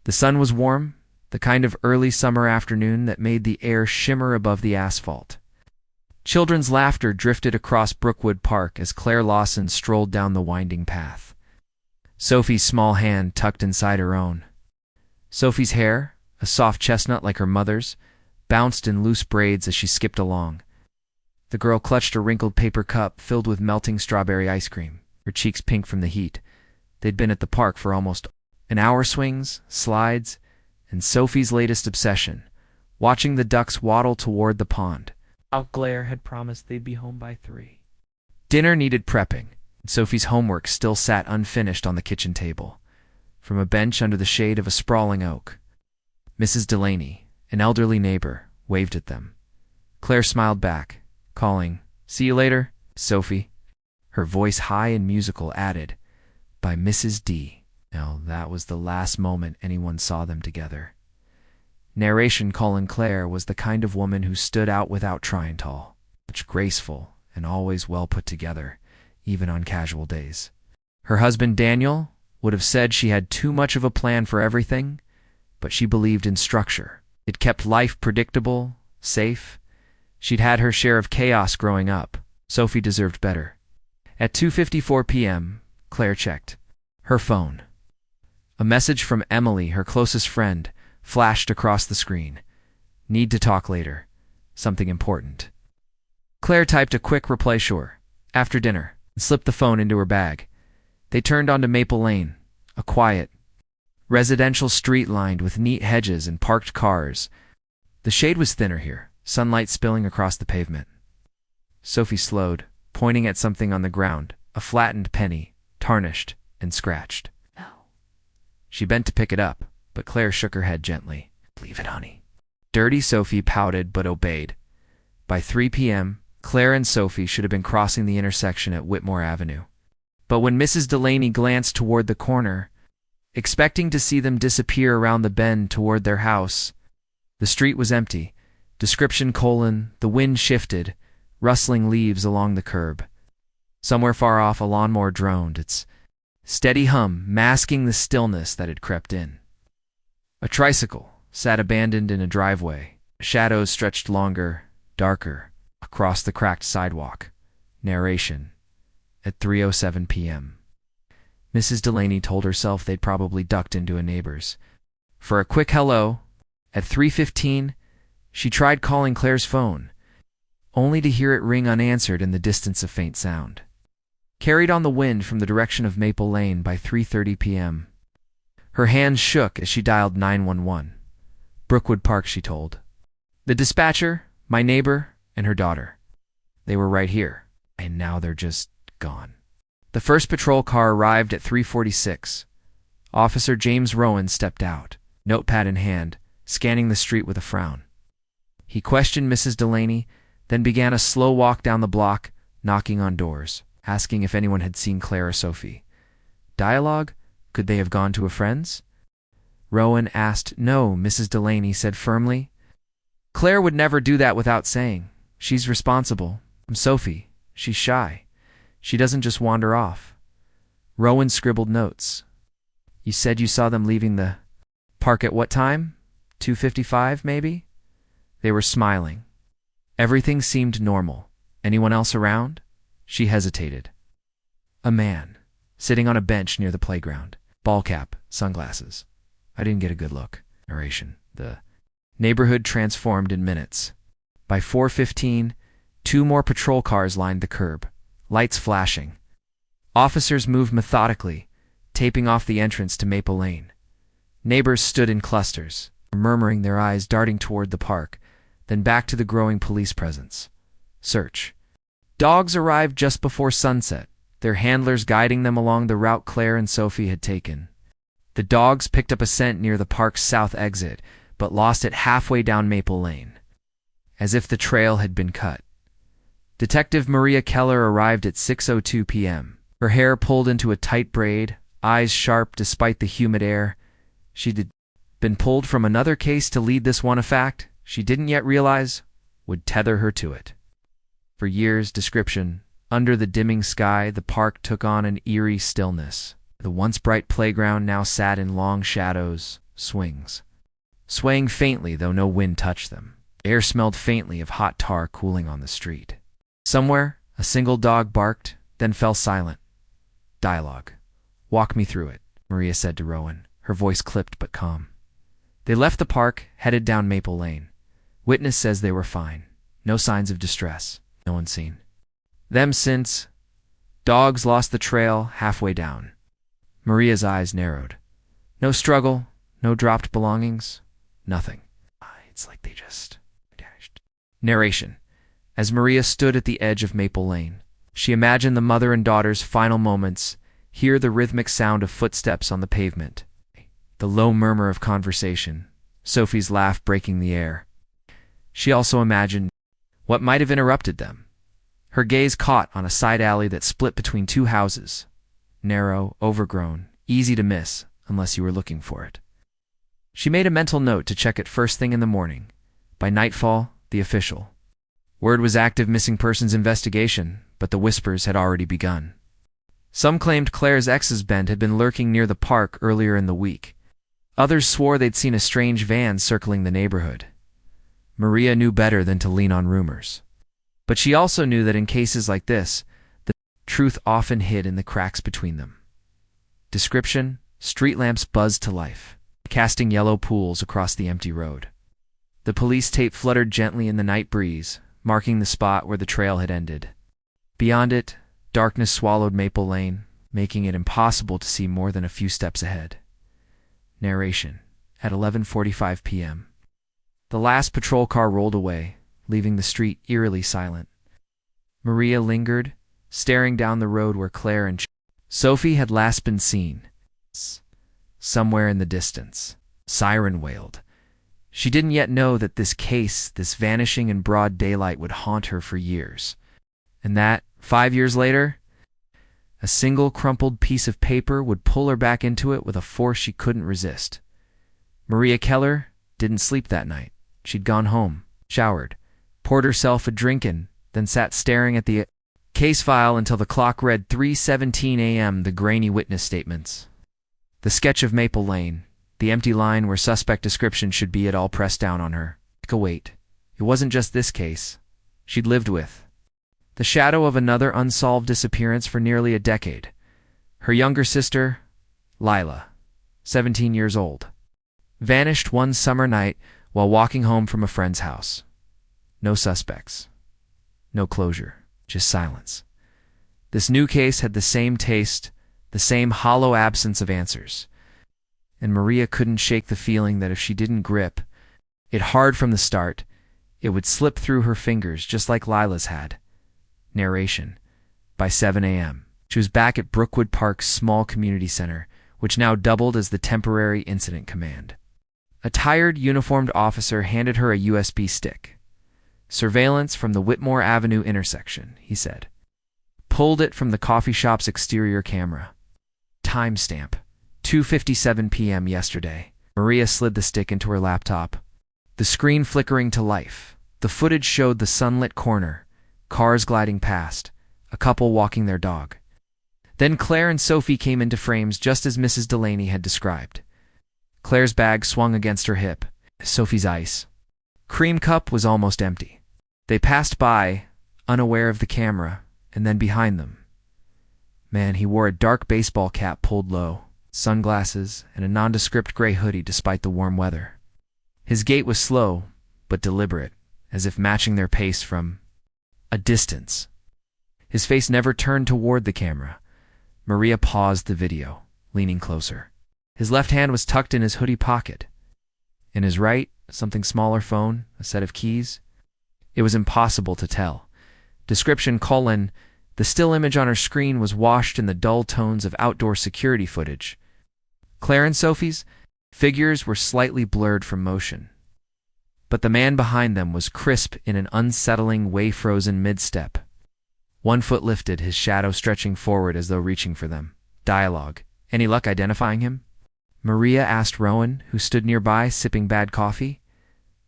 The sun was warm, the kind of early summer afternoon that made the air shimmer above the asphalt. Children's laughter drifted across Brookwood Park as Claire Lawson strolled down the winding path. Sophie's small hand tucked inside her own. Sophie's hair, a soft chestnut like her mother's, bounced in loose braids as she skipped along. The girl clutched a wrinkled paper cup filled with melting strawberry ice cream, her cheeks pink from the heat. They'd been at the park for almost an hour. Swings, slides, and Sophie's latest obsession, watching the ducks waddle toward the pond. Claire had promised they'd be home by 3. Dinner needed prepping, and Sophie's homework still sat unfinished on the kitchen table. From a bench under the shade of a sprawling oak, Mrs. Delaney, an elderly neighbor, waved at them. Claire smiled back, calling, "See you later, Sophie." Her voice high and musical added, "By Mrs. D." Now that was the last moment anyone saw them together. Narration Colin Clare was the kind of woman who stood out without trying tall, much graceful and always well put together, even on casual days. Her husband Daniel would have said she had too much of a plan for everything, but she believed in structure. It kept life predictable, safe. She'd had her share of chaos growing up. Sophie deserved better. At 2:54 p.m., Claire checked her phone. A message from Emily, her closest friend, flashed across the screen. "Need to talk later. Something important." Claire typed a quick reply, "Sure, after dinner," and slipped the phone into her bag. They turned onto Maple Lane, a quiet, residential street lined with neat hedges and parked cars. The shade was thinner here, sunlight spilling across the pavement. Sophie slowed, pointing at something on the ground, a flattened penny, tarnished and scratched. "No." She bent to pick it up, but Claire shook her head gently. "Leave it, honey." Dirty Sophie pouted but obeyed. By 3 p.m., Claire and Sophie should have been crossing the intersection at Whitmore Avenue. But when Mrs. Delaney glanced toward the corner, expecting to see them disappear around the bend toward their house, the street was empty. Description: the wind shifted, rustling leaves along the curb. Somewhere far off, a lawnmower droned, its steady hum masking the stillness that had crept in. A tricycle sat abandoned in a driveway. Shadows stretched longer, darker, across the cracked sidewalk. Narration: at 3:07 p.m. Mrs. Delaney told herself they'd probably ducked into a neighbor's. For a quick hello, at 3:15, she tried calling Claire's phone, only to hear it ring unanswered in the distance, a faint sound. Carried on the wind from the direction of Maple Lane by 3:30 p.m. Her hands shook as she dialed 911. Brookwood Park, she told. The dispatcher, my neighbor, and her daughter. They were right here, and now they're just gone. The first patrol car arrived at 3:46. Officer James Rowan stepped out, notepad in hand, scanning the street with a frown. He questioned Mrs. Delaney, then began a slow walk down the block, knocking on doors, asking if anyone had seen Claire or Sophie. Dialogue? Could they have gone to a friend's? Rowan asked. "No," Mrs. Delaney said firmly. "Claire would never do that without saying. She's responsible. Sophie, she's shy. She doesn't just wander off." Rowan scribbled notes. "You said you saw them leaving the park at what time? 2:55, maybe?" They were smiling. Everything seemed normal. Anyone else around? She hesitated. A man, sitting on a bench near the playground. Ball cap, sunglasses. I didn't get a good look. Narration. The neighborhood transformed in minutes. By 4:15, 2 more patrol cars lined the curb, lights flashing. Officers moved methodically, taping off the entrance to Maple Lane. Neighbors stood in clusters, murmuring, their eyes darting toward the park, then back to the growing police presence. Search. Dogs arrived just before sunset, their handlers guiding them along the route Claire and Sophie had taken. The dogs picked up a scent near the park's south exit, but lost it halfway down Maple Lane, as if the trail had been cut. Detective Maria Keller arrived at 6:02 p.m., her hair pulled into a tight braid, eyes sharp despite the humid air. She'd been pulled from another case to lead this one, a fact she didn't yet realize would tether her to it. For years, description, under the dimming sky, the park took on an eerie stillness. The once bright playground now sat in long shadows, swings, swaying faintly though no wind touched them. Air smelled faintly of hot tar cooling on the street. Somewhere, a single dog barked, then fell silent. Dialogue. "Walk me through it," Maria said to Rowan, her voice clipped but calm. They left the park, headed down Maple Lane. Witness says they were fine. No signs of distress. No one seen them since. Dogs lost the trail halfway down. Maria's eyes narrowed. No struggle, no dropped belongings, nothing. It's like they just vanished. Narration. As Maria stood at the edge of Maple Lane, she imagined the mother and daughter's final moments, hear the rhythmic sound of footsteps on the pavement, the low murmur of conversation, Sophie's laugh breaking the air. She also imagined what might have interrupted them. Her gaze caught on a side alley that split between two houses. Narrow, overgrown, easy to miss unless you were looking for it. She made a mental note to check it first thing in the morning. By nightfall, the official. Word was active missing persons investigation, but the whispers had already begun. Some claimed Claire's ex's band had been lurking near the park earlier in the week. Others swore they'd seen a strange van circling the neighborhood. Maria knew better than to lean on rumors. But she also knew that in cases like this, the truth often hid in the cracks between them. Description: street lamps buzzed to life, casting yellow pools across the empty road. The police tape fluttered gently in the night breeze, marking the spot where the trail had ended. Beyond it, darkness swallowed Maple Lane, making it impossible to see more than a few steps ahead. Narration. At 11:45 p.m. The last patrol car rolled away, leaving the street eerily silent. Maria lingered, staring down the road where Claire and Sophie had last been seen. Somewhere in the distance, siren wailed. She didn't yet know that this case, this vanishing in broad daylight, would haunt her for years. And that, 5 years later, a single crumpled piece of paper would pull her back into it with a force she couldn't resist. Maria Keller didn't sleep that night. She'd gone home, showered, poured herself a drink in, then sat staring at the case file until the clock read 3:17 a.m. The grainy witness statements. The sketch of Maple Lane, the empty line where suspect description should be, it all pressed down on her. Like a weight. It wasn't just this case she'd lived with. The shadow of another unsolved disappearance for nearly a decade. Her younger sister, Lila, 17 years old, vanished one summer night while walking home from a friend's house. No suspects. No closure. Just silence. This new case had the same taste, the same hollow absence of answers. And Maria couldn't shake the feeling that if she didn't grip it hard from the start, it would slip through her fingers just like Lila's had. Narration. By 7 a.m., she was back at Brookwood Park's small community center, which now doubled as the temporary incident command. A tired, uniformed officer handed her a USB stick. "Surveillance from the Whitmore Avenue intersection," he said. Pulled it from the coffee shop's exterior camera. Timestamp: 2:57 p.m. yesterday. Maria slid the stick into her laptop. The screen flickering to life. The footage showed the sunlit corner, cars gliding past, a couple walking their dog. Then Claire and Sophie came into frames just as Mrs. Delaney had described. Claire's bag swung against her hip. Sophie's ice cream cup was almost empty. They passed by, unaware of the camera, and then behind them. Man, he wore a dark baseball cap pulled low, sunglasses, and a nondescript gray hoodie despite the warm weather. His gait was slow, but deliberate, as if matching their pace from a distance. His face never turned toward the camera. Maria paused the video, leaning closer. His left hand was tucked in his hoodie pocket. In his right, something smaller phone, a set of keys. It was impossible to tell. Description: the still image on her screen was washed in the dull tones of outdoor security footage. Claire and Sophie's figures were slightly blurred from motion. But the man behind them was crisp in an unsettling, way-frozen mid-step. One foot lifted, his shadow stretching forward as though reaching for them. Dialogue. "Any luck identifying him?" Maria asked Rowan, who stood nearby, sipping bad coffee.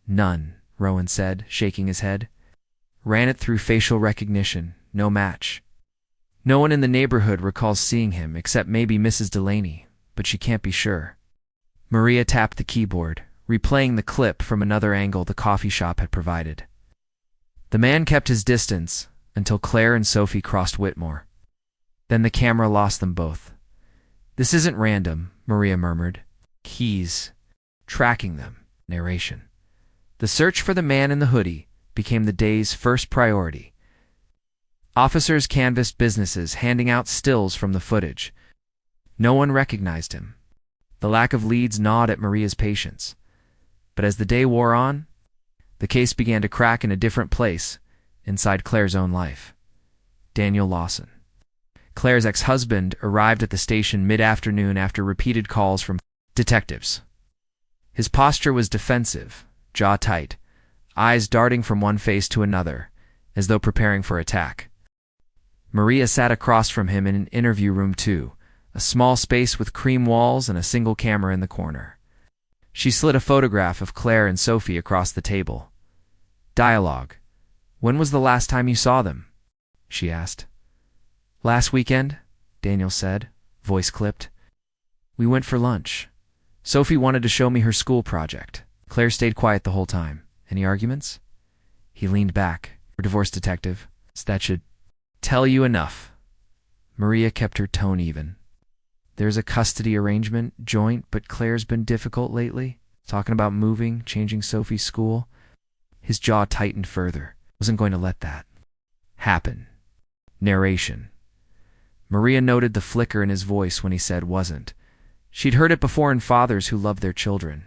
"None," Rowan said, shaking his head. "Ran it through facial recognition. No match." No one in the neighborhood recalls seeing him except maybe Mrs. Delaney, but she can't be sure. Maria tapped the keyboard, replaying the clip from another angle the coffee shop had provided. The man kept his distance until Claire and Sophie crossed Whitmore. Then the camera lost them both. "This isn't random," Maria murmured. "He's tracking them." Narration. The search for the man in the hoodie became the day's first priority. Officers canvassed businesses, handing out stills from the footage. No one recognized him. The lack of leads gnawed at Maria's patience. But as the day wore on, the case began to crack in a different place inside Claire's own life. Daniel Lawson. Claire's ex-husband arrived at the station mid-afternoon after repeated calls from detectives. His posture was defensive, jaw tight, eyes darting from one face to another, as though preparing for attack. Maria sat across from him in an interview room 2, a small space with cream walls and a single camera in the corner. She slid a photograph of Claire and Sophie across the table. "Dialogue. When was the last time you saw them?" she asked. "Last weekend," Daniel said, voice clipped. "We went for lunch. Sophie wanted to show me her school project. Claire stayed quiet the whole time. Any arguments?" He leaned back. "We're divorce detective. That should tell you enough." Maria kept her tone even. "There's a custody arrangement, joint, but Claire's been difficult lately. Talking about moving, changing Sophie's school." His jaw tightened further. Wasn't going to let that happen. Narration. Maria noted the flicker in his voice when he said wasn't. She'd heard it before in fathers who loved their children,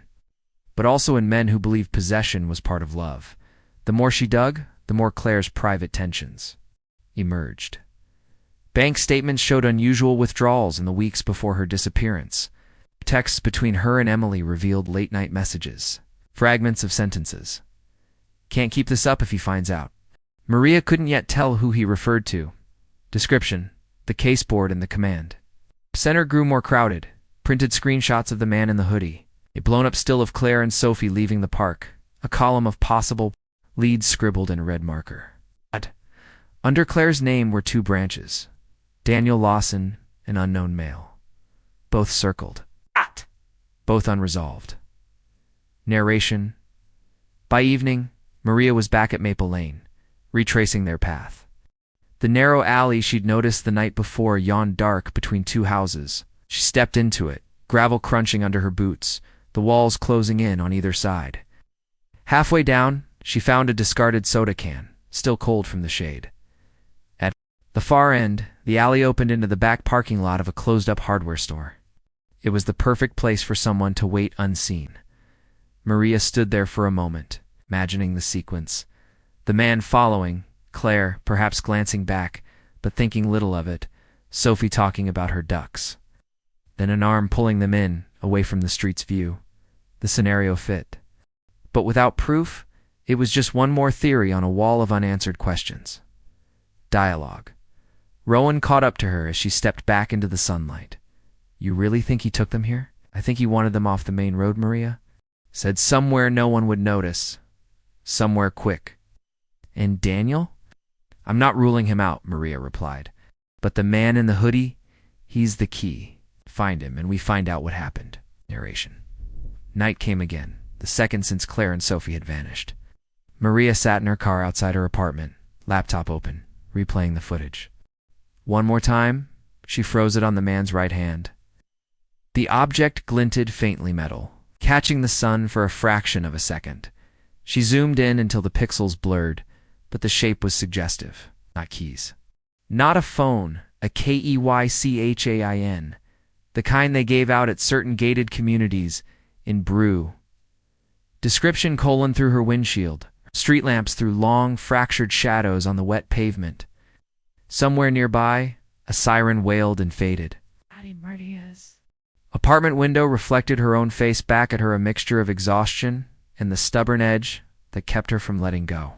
but also in men who believed possession was part of love. The more she dug, the more Claire's private tensions emerged. Bank statements showed unusual withdrawals in the weeks before her disappearance. Texts between her and Emily revealed late-night messages, fragments of sentences. "Can't keep this up if he finds out." Maria couldn't yet tell who he referred to. Description: the caseboard and the command. Center grew more crowded. Printed screenshots of the man in the hoodie. A blown-up still of Claire and Sophie leaving the park. A column of possible leads scribbled in a red marker. Under Claire's name were 2 branches. Daniel Lawson, an unknown male. Both circled. Both unresolved. Narration. By evening, Maria was back at Maple Lane, retracing their path. The narrow alley she'd noticed the night before yawned dark between 2 houses. She stepped into it, gravel crunching under her boots, the walls closing in on either side. Halfway down, she found a discarded soda can, still cold from the shade. At the far end, the alley opened into the back parking lot of a closed-up hardware store. It was the perfect place for someone to wait unseen. Maria stood there for a moment, imagining the sequence. The man following, Claire perhaps glancing back, but thinking little of it, Sophie talking about her ducks. Then an arm pulling them in, away from the street's view. The scenario fit. But without proof, it was just one more theory on a wall of unanswered questions. Dialogue. Rowan caught up to her as she stepped back into the sunlight. "You really think he took them here?" "I think he wanted them off the main road," Maria said, "somewhere no one would notice. Somewhere quick." "And Daniel?" "I'm not ruling him out," Maria replied. "But the man in the hoodie, he's the key. Find him, and we find out what happened." Narration. Night came again, the second since Claire and Sophie had vanished. Maria sat in her car outside her apartment, laptop open, replaying the footage. One more time, she froze it on the man's right hand. The object glinted faintly metal, catching the sun for a fraction of a second. She zoomed in until the pixels blurred, but the shape was suggestive. Not keys. Not a phone, a KEYCHAIN. The kind they gave out at certain gated communities in Brew. Description: through her windshield. Street lamps threw long, fractured shadows on the wet pavement. Somewhere nearby, a siren wailed and faded. Apartment window reflected her own face back at her, a mixture of exhaustion and the stubborn edge that kept her from letting go.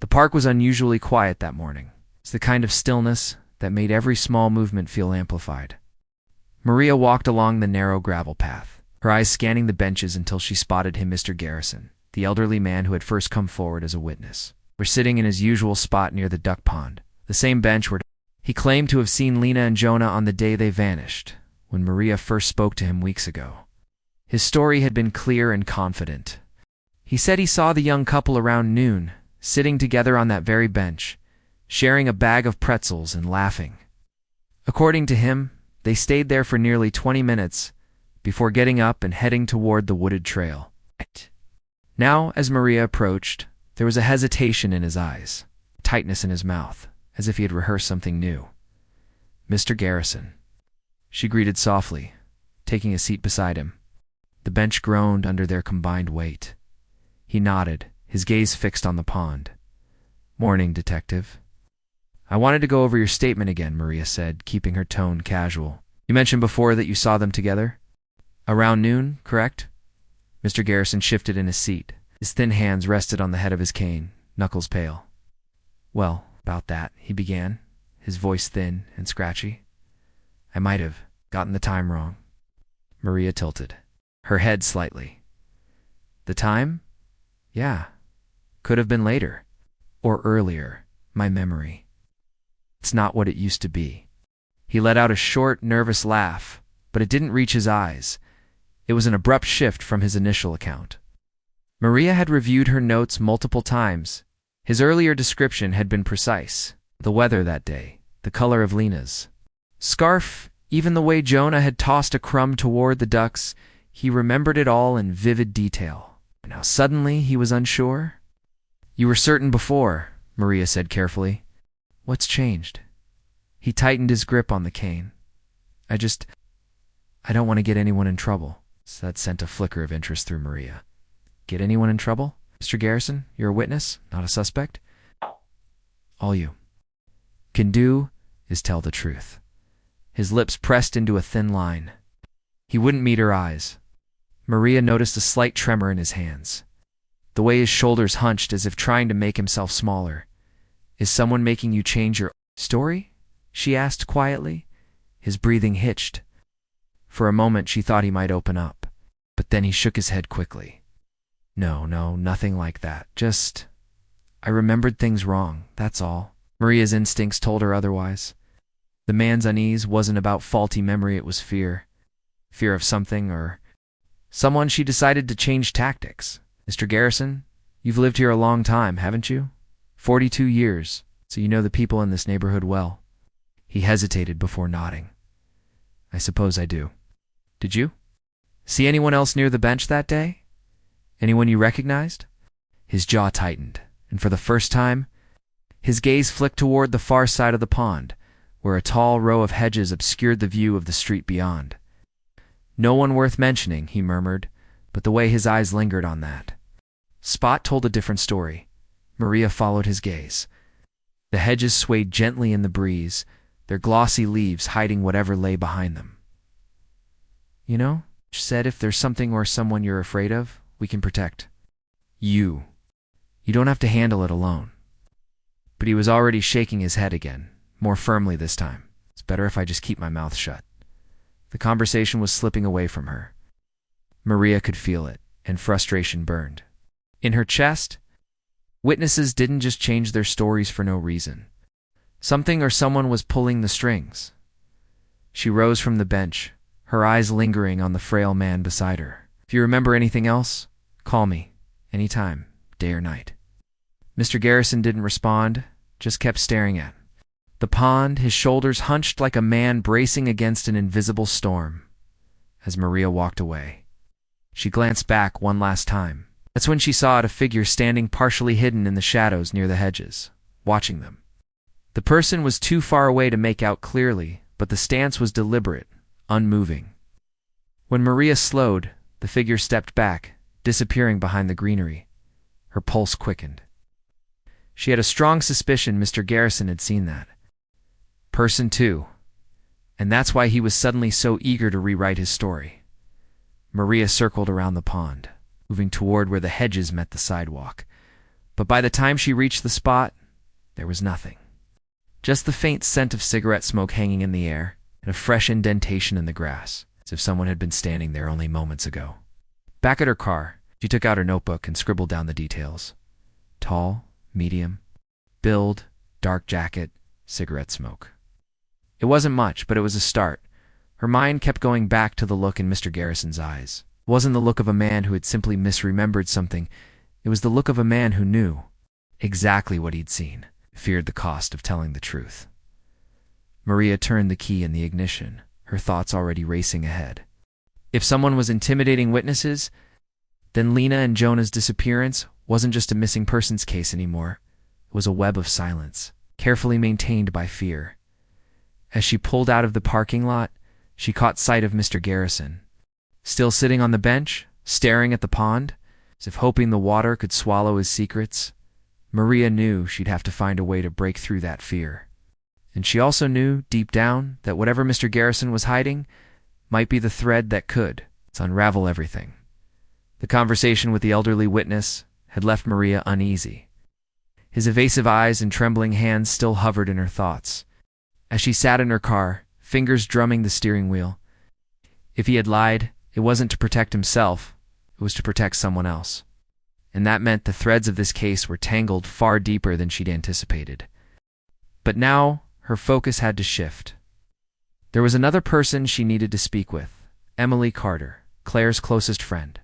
The park was unusually quiet that morning. It's the kind of stillness that made every small movement feel amplified. Maria walked along the narrow gravel path, her eyes scanning the benches until she spotted him, Mr. Garrison, the elderly man who had first come forward as a witness. We're sitting in his usual spot near the duck pond, the same bench where He claimed to have seen Lena and Jonah on the day they vanished, when Maria first spoke to him weeks ago. His story had been clear and confident. He said he saw the young couple around noon, sitting together on that very bench, sharing a bag of pretzels and laughing. According to him, they stayed there for nearly 20 minutes before getting up and heading toward the wooded trail. Now, as Maria approached, there was a hesitation in his eyes, tightness in his mouth, as if he had rehearsed something new. "Mr. Garrison," she greeted softly, taking a seat beside him. The bench groaned under their combined weight. He nodded, his gaze fixed on the pond. "Morning, Detective." "I wanted to go over your statement again," Maria said, keeping her tone casual. "You mentioned before that you saw them together? Around noon, correct?" Mr. Garrison shifted in his seat. His thin hands rested on the head of his cane, knuckles pale. "Well, about that," he began, his voice thin and scratchy. "I might have gotten the time wrong." Maria tilted, her head slightly. "The time? Yeah. Could have been later. Or earlier. My memory. It's not what it used to be." He let out a short, nervous laugh, but it didn't reach his eyes. It was an abrupt shift from his initial account. Maria had reviewed her notes multiple times. His earlier description had been precise. The weather that day, the color of Lena's scarf, even the way Jonah had tossed a crumb toward the ducks, he remembered it all in vivid detail. Now suddenly he was unsure. "You were certain before," Maria said carefully. "What's changed?" He tightened his grip on the cane. I don't want to get anyone in trouble." So that sent a flicker of interest through Maria. "Get anyone in trouble? Mr. Garrison, you're a witness, not a suspect. All you can do is tell the truth." His lips pressed into a thin line. He wouldn't meet her eyes. Maria noticed a slight tremor in his hands, the way his shoulders hunched as if trying to make himself smaller. "Is someone making you change your story?" she asked quietly. His breathing hitched. For a moment she thought he might open up, but then he shook his head quickly. No, nothing like that. Just, I remembered things wrong, that's all." Maria's instincts told her otherwise. The man's unease wasn't about faulty memory, it was fear. Fear of something or someone. She decided to change tactics. "Mr. Garrison, you've lived here a long time, haven't you? 42 years, so you know the people in this neighborhood well." He hesitated before nodding. "I suppose I do." "Did you see anyone else near the bench that day? Anyone you recognized?" His jaw tightened, and for the first time, his gaze flicked toward the far side of the pond, where a tall row of hedges obscured the view of the street beyond. "No one worth mentioning," he murmured, but the way his eyes lingered on that spot told a different story. Maria followed his gaze. The hedges swayed gently in the breeze, their glossy leaves hiding whatever lay behind them. "You know," she said, "if there's something or someone you're afraid of, we can protect you. You don't have to handle it alone." But he was already shaking his head again, more firmly this time. "It's better if I just keep my mouth shut." The conversation was slipping away from her. Maria could feel it, and frustration burned. In her chest, witnesses didn't just change their stories for no reason. Something or someone was pulling the strings. She rose from the bench, her eyes lingering on the frail man beside her. "If you remember anything else, call me, anytime, day or night." Mr. Garrison didn't respond, just kept staring at the pond, his shoulders hunched like a man bracing against an invisible storm. As Maria walked away, she glanced back one last time. That's when she saw a figure standing partially hidden in the shadows near the hedges, watching them. The person was too far away to make out clearly, but the stance was deliberate, unmoving. When Maria slowed, the figure stepped back, disappearing behind the greenery. Her pulse quickened. She had a strong suspicion Mr. Garrison had seen that person too, and that's why he was suddenly so eager to rewrite his story. Maria circled around the pond, moving toward where the hedges met the sidewalk. But by the time she reached the spot, there was nothing. Just the faint scent of cigarette smoke hanging in the air, and a fresh indentation in the grass, as if someone had been standing there only moments ago. Back at her car, she took out her notebook and scribbled down the details. Tall, medium, build, dark jacket, cigarette smoke. It wasn't much, but it was a start. Her mind kept going back to the look in Mr. Garrison's eyes. It wasn't the look of a man who had simply misremembered something. It was the look of a man who knew exactly what he'd seen, feared the cost of telling the truth. Maria turned the key in the ignition, her thoughts already racing ahead. If someone was intimidating witnesses, then Lena and Jonah's disappearance wasn't just a missing persons case anymore. It was a web of silence, carefully maintained by fear. As she pulled out of the parking lot, she caught sight of Mr. Garrison, still sitting on the bench, staring at the pond, as if hoping the water could swallow his secrets. Maria knew she'd have to find a way to break through that fear. And she also knew, deep down, that whatever Mr. Garrison was hiding might be the thread that could unravel everything. The conversation with the elderly witness had left Maria uneasy. His evasive eyes and trembling hands still hovered in her thoughts. As she sat in her car, fingers drumming the steering wheel, if he had lied, it wasn't to protect himself, it was to protect someone else. And that meant the threads of this case were tangled far deeper than she'd anticipated. But now, her focus had to shift. There was another person she needed to speak with, Emily Carter, Claire's closest friend.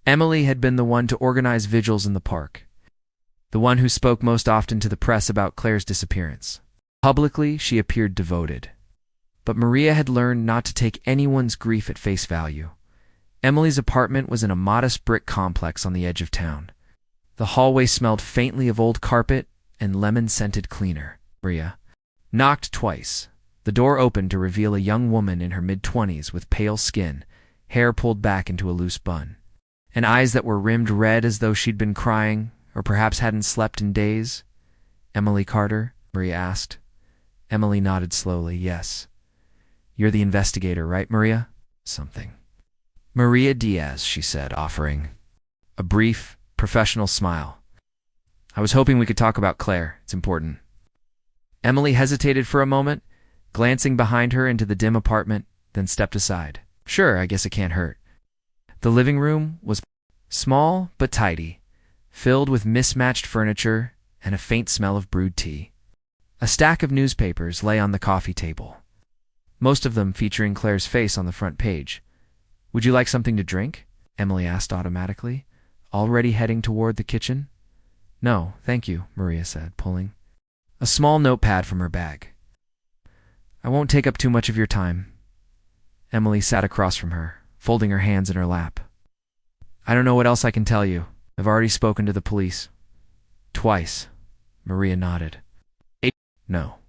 Emily had been the one to organize vigils in the park, the one who spoke most often to the press about Claire's disappearance. Publicly, she appeared devoted. But Maria had learned not to take anyone's grief at face value. Emily's apartment was in a modest brick complex on the edge of town. The hallway smelled faintly of old carpet and lemon-scented cleaner. Maria knocked twice. The door opened to reveal a young woman in her mid-20s with pale skin, hair pulled back into a loose bun, and eyes that were rimmed red as though she'd been crying or perhaps hadn't slept in days. "Emily Carter?" Maria asked. Emily nodded slowly. "Yes. You're the investigator, right, Maria?" "Something." "Maria Diaz," she said, offering a brief, professional smile. "I was hoping we could talk about Claire. It's important." Emily hesitated for a moment, glancing behind her into the dim apartment, then stepped aside. "Sure, I guess it can't hurt." The living room was small but tidy, filled with mismatched furniture and a faint smell of brewed tea. A stack of newspapers lay on the coffee table, most of them featuring Claire's face on the front page. "Would you like something to drink?" Emily asked automatically, already heading toward the kitchen. "No, thank you," Maria said, pulling a small notepad from her bag. "I won't take up too much of your time." Emily sat across from her, folding her hands in her lap. "I don't know what else I can tell you. I've already spoken to the police." "Twice." Maria nodded. "No.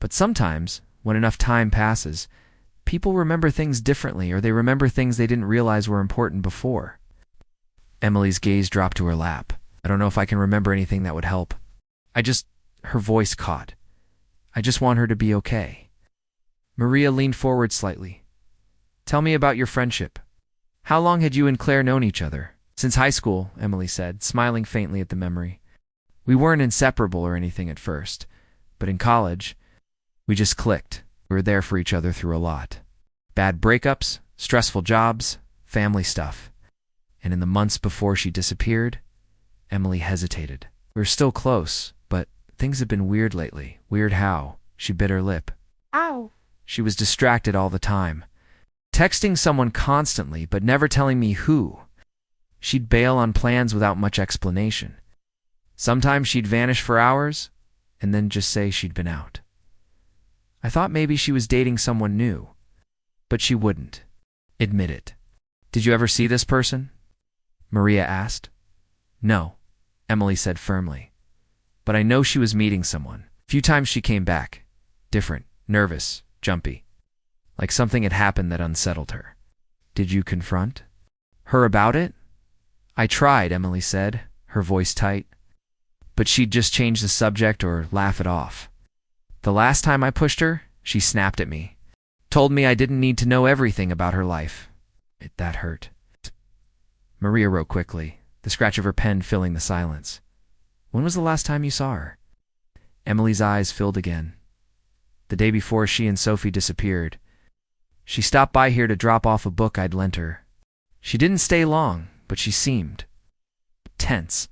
But sometimes, when enough time passes, people remember things differently, or they remember things they didn't realize were important before." Emily's gaze dropped to her lap. "I don't know if I can remember anything that would help. Her voice caught. "I just want her to be okay." Maria leaned forward slightly. "Tell me about your friendship. How long had you and Claire known each other?" "Since high school," Emily said, smiling faintly at the memory. "We weren't inseparable or anything at first, but in college, we just clicked. We were there for each other through a lot. Bad breakups, stressful jobs, family stuff. And in the months before she disappeared," Emily hesitated. "We were still close, but things have been weird lately." "Weird how?" She bit her lip. Ow. "She was distracted all the time. Texting someone constantly, but never telling me who. She'd bail on plans without much explanation. Sometimes she'd vanish for hours, and then just say she'd been out. I thought maybe she was dating someone new, but she wouldn't admit it." "Did you ever see this person?" Maria asked. "No," Emily said firmly. "But I know she was meeting someone. A few times she came back. Different, nervous, jumpy. Like something had happened that unsettled her." "Did you confront her about it?" "I tried," Emily said, her voice tight. "But she'd just change the subject or laugh it off. The last time I pushed her, she snapped at me. Told me I didn't need to know everything about her life. That hurt." Maria wrote quickly, the scratch of her pen filling the silence. "When was the last time you saw her?" Emily's eyes filled again. "The day before she and Sophie disappeared. She stopped by here to drop off a book I'd lent her. She didn't stay long, but she seemed tense.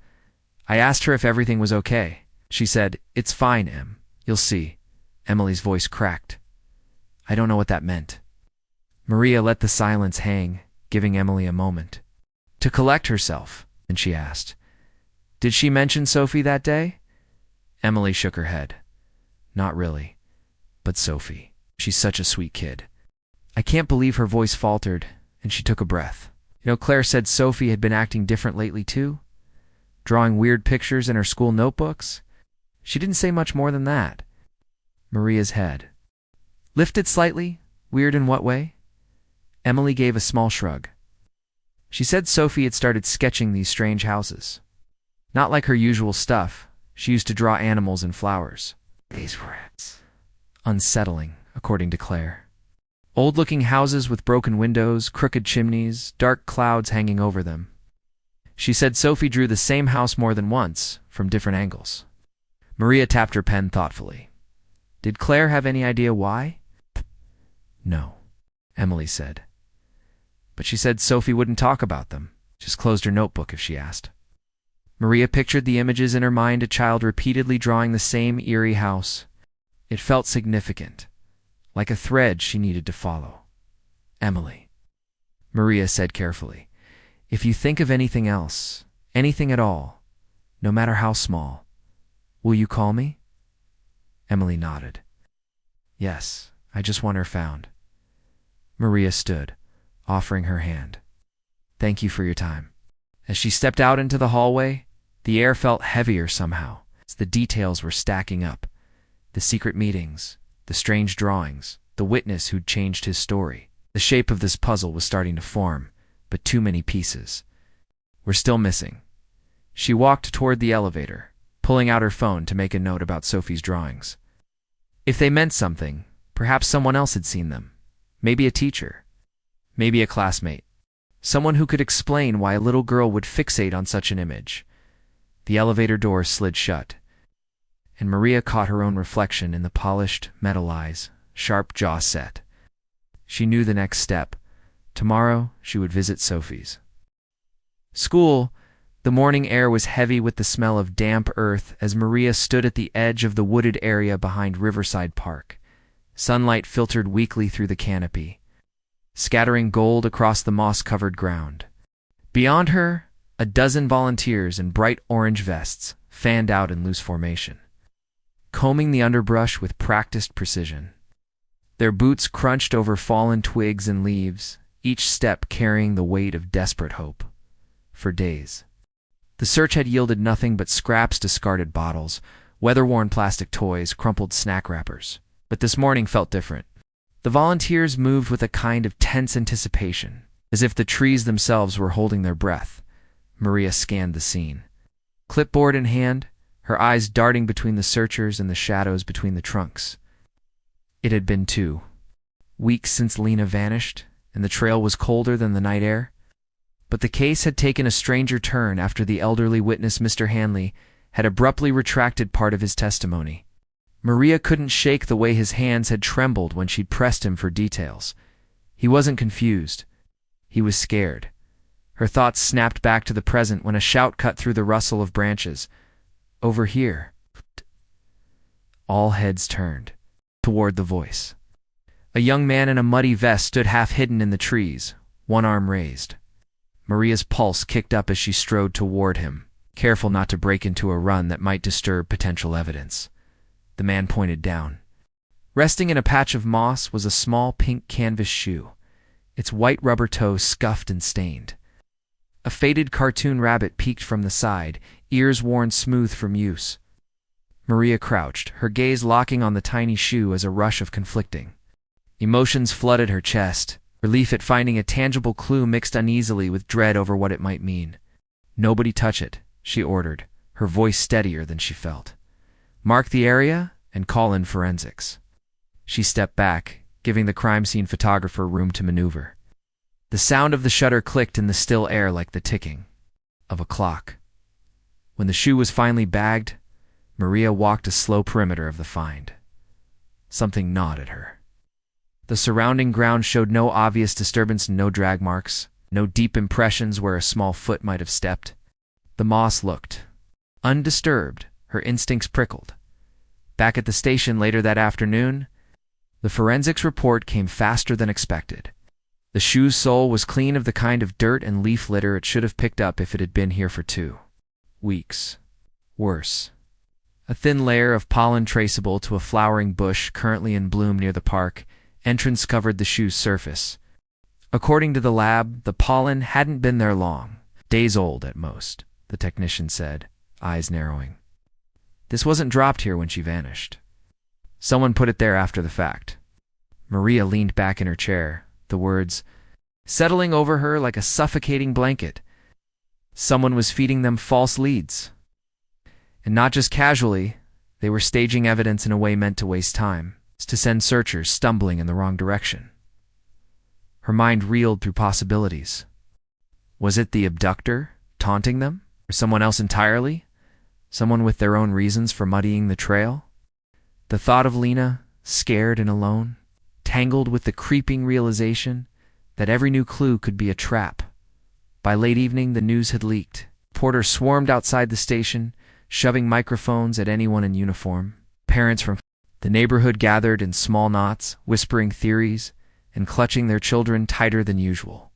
I asked her if everything was okay. She said, 'It's fine, Em. You'll see.'" Emily's voice cracked. I don't know what that meant. Maria let the silence hang, giving Emily a moment to collect herself, and she asked, "Did she mention Sophie that day?" Emily shook her head. "Not really. But Sophie. She's such a sweet kid." I can't believe her voice faltered, and she took a breath. Claire said Sophie had been acting different lately too? Drawing weird pictures in her school notebooks? She didn't say much more than that. Maria's head lifted slightly. Weird in what way? Emily gave a small shrug. She said Sophie had started sketching these strange houses. Not like her usual stuff. She used to draw animals and flowers. These were unsettling, according to Claire. Old-looking houses with broken windows, crooked chimneys, dark clouds hanging over them. She said Sophie drew the same house more than once, from different angles. Maria tapped her pen thoughtfully. Did Claire have any idea why? No, Emily said. But she said Sophie wouldn't talk about them, just closed her notebook if she asked. Maria pictured the images in her mind, a child repeatedly drawing the same eerie house. It felt significant, like a thread she needed to follow. Emily, Maria said carefully, if you think of anything else, anything at all, no matter how small, will you call me? Emily nodded. Yes, I just want her found. Maria stood, offering her hand. Thank you for your time. As she stepped out into the hallway, the air felt heavier somehow, as the details were stacking up. The secret meetings, the strange drawings, the witness who'd changed his story. The shape of this puzzle was starting to form, but too many pieces were still missing. She walked toward the elevator, pulling out her phone to make a note about Sophie's drawings. If they meant something, perhaps someone else had seen them. Maybe a teacher. Maybe a classmate. Someone who could explain why a little girl would fixate on such an image. The elevator door slid shut, and Maria caught her own reflection in the polished metal eyes, sharp jaw set. She knew the next step. Tomorrow she would visit Sophie's school. The morning air was heavy with the smell of damp earth as Maria stood at the edge of the wooded area behind Riverside Park. Sunlight filtered weakly through the canopy, scattering gold across the moss-covered ground. Beyond her, a dozen volunteers in bright orange vests fanned out in loose formation, combing the underbrush with practiced precision. Their boots crunched over fallen twigs and leaves, each step carrying the weight of desperate hope. For days, the search had yielded nothing but scraps, discarded bottles, weather-worn plastic toys, crumpled snack wrappers. But this morning felt different. The volunteers moved with a kind of tense anticipation, as if the trees themselves were holding their breath. Maria scanned the scene, clipboard in hand, her eyes darting between the searchers and the shadows between the trunks. It had been 2 weeks since Lena vanished, and the trail was colder than the night air. But the case had taken a stranger turn after the elderly witness, Mr. Hanley, had abruptly retracted part of his testimony. Maria couldn't shake the way his hands had trembled when she'd pressed him for details. He wasn't confused. He was scared. Her thoughts snapped back to the present when a shout cut through the rustle of branches. Over here. All heads turned toward the voice. A young man in a muddy vest stood half hidden in the trees, one arm raised. Maria's pulse kicked up as she strode toward him, careful not to break into a run that might disturb potential evidence. The man pointed down. Resting in a patch of moss was a small pink canvas shoe, its white rubber toe scuffed and stained. A faded cartoon rabbit peeked from the side, ears worn smooth from use. Maria crouched, her gaze locking on the tiny shoe as a rush of conflicting emotions flooded her chest, relief at finding a tangible clue mixed uneasily with dread over what it might mean. Nobody touch it, she ordered, her voice steadier than she felt. Mark the area and call in forensics. She stepped back, giving the crime scene photographer room to maneuver. The sound of the shutter clicked in the still air like the ticking of a clock. When the shoe was finally bagged, Maria walked a slow perimeter of the find. Something gnawed at her. The surrounding ground showed no obvious disturbance, no drag marks, no deep impressions where a small foot might have stepped. The moss looked undisturbed, her instincts prickled. Back at the station later that afternoon, The forensics report came faster than expected. The shoe's sole was clean of the kind of dirt and leaf litter it should have picked up if it had been here for 2 weeks. Worse, a thin layer of pollen traceable to a flowering bush currently in bloom near the park entrance covered the shoe's surface. According to the lab, the pollen hadn't been there long, days old at most, the technician said, eyes narrowing. This wasn't dropped here when she vanished. Someone put it there after the fact. Maria leaned back in her chair, the words settling over her like a suffocating blanket. Someone was feeding them false leads. And not just casually, they were staging evidence in a way meant to waste time, to send searchers stumbling in the wrong direction. Her mind reeled through possibilities. Was it the abductor taunting them? Or someone else entirely? Someone with their own reasons for muddying the trail? The thought of Lena, scared and alone, tangled with the creeping realization that every new clue could be a trap. By late evening, the news had leaked. Reporters swarmed outside the station, shoving microphones at anyone in uniform. Parents from the neighborhood gathered in small knots, whispering theories and clutching their children tighter than usual.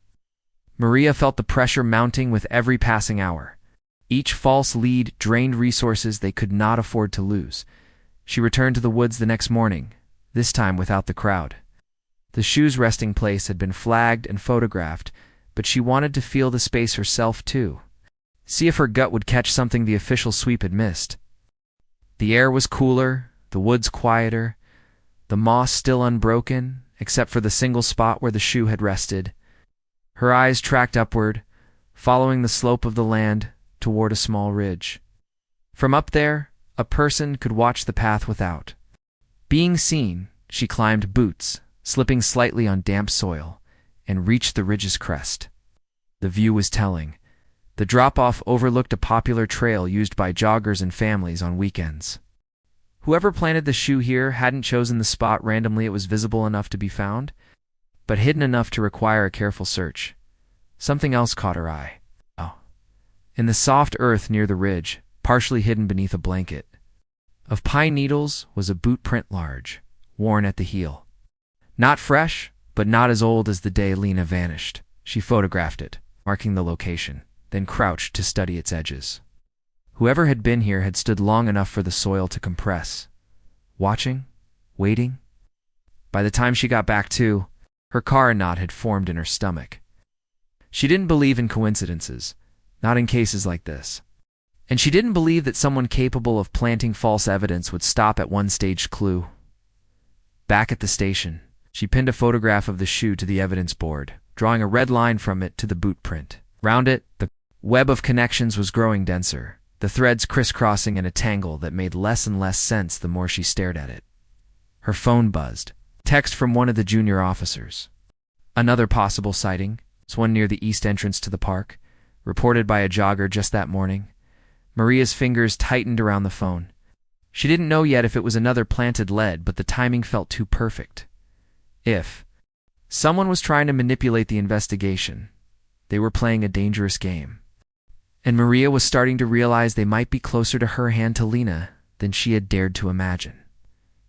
Maria felt the pressure mounting with every passing hour. Each false lead drained resources they could not afford to lose. She returned to the woods the next morning, this time without the crowd. The shoe's resting place had been flagged and photographed, but she wanted to feel the space herself too. See if her gut would catch something the official sweep had missed. The air was cooler, the woods quieter, the moss still unbroken, except for the single spot where the shoe had rested. Her eyes tracked upward, following the slope of the land toward a small ridge. From up there, a person could watch the path without. Being seen, she climbed boots, slipping slightly on damp soil, and reached the ridge's crest. The view was telling. The drop-off overlooked a popular trail used by joggers and families on weekends. Whoever planted the shoe here hadn't chosen the spot randomly. It was visible enough to be found, but hidden enough to require a careful search. Something else caught her eye. In the soft earth near the ridge, partially hidden beneath a blanket of pine needles, was a boot print large, worn at the heel. Not fresh, but not as old as the day Lena vanished. She photographed it, marking the location, then crouched to study its edges. Whoever had been here had stood long enough for the soil to compress. Watching, waiting. By the time she got back to, her car knot had formed in her stomach. She didn't believe in coincidences, not in cases like this. And she didn't believe that someone capable of planting false evidence would stop at one staged clue. Back at the station, she pinned a photograph of the shoe to the evidence board, drawing a red line from it to the boot print. Round it, the web of connections was growing denser, the threads crisscrossing in a tangle that made less and less sense the more she stared at it. Her phone buzzed. Text from one of the junior officers. Another possible sighting, one near the east entrance to the park, reported by a jogger just that morning. Maria's fingers tightened around the phone. She didn't know yet if it was another planted lead, but the timing felt too perfect. If someone was trying to manipulate the investigation, they were playing a dangerous game. And Maria was starting to realize they might be closer to her hand to Lena than she had dared to imagine.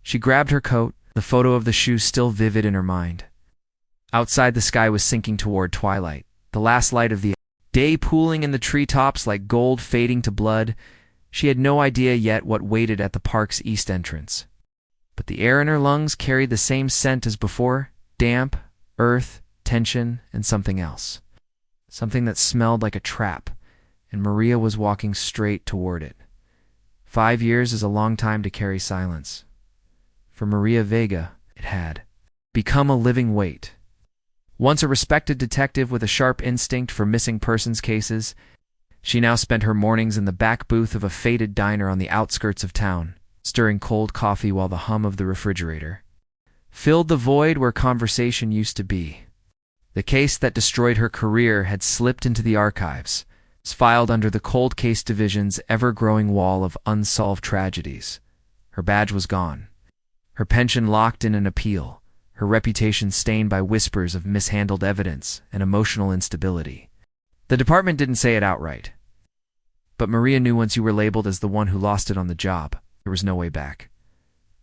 She grabbed her coat, the photo of the shoe still vivid in her mind. Outside, the sky was sinking toward twilight, the last light of the day pooling in the treetops like gold fading to blood. She had no idea yet what waited at the park's east entrance. But the air in her lungs carried the same scent as before: damp, earth, tension, and something else. Something that smelled like a trap, and Maria was walking straight toward it. 5 years is a long time to carry silence. For Maria Vega, it had become a living weight. Once a respected detective with a sharp instinct for missing persons cases, she now spent her mornings in the back booth of a faded diner on the outskirts of town, stirring cold coffee while the hum of the refrigerator filled the void where conversation used to be. The case that destroyed her career had slipped into the archives, filed under the cold case division's ever-growing wall of unsolved tragedies. Her badge was gone, her pension locked in an appeal, her reputation stained by whispers of mishandled evidence and emotional instability. The department didn't say it outright, but Maria knew once you were labeled as the one who lost it on the job, there was no way back.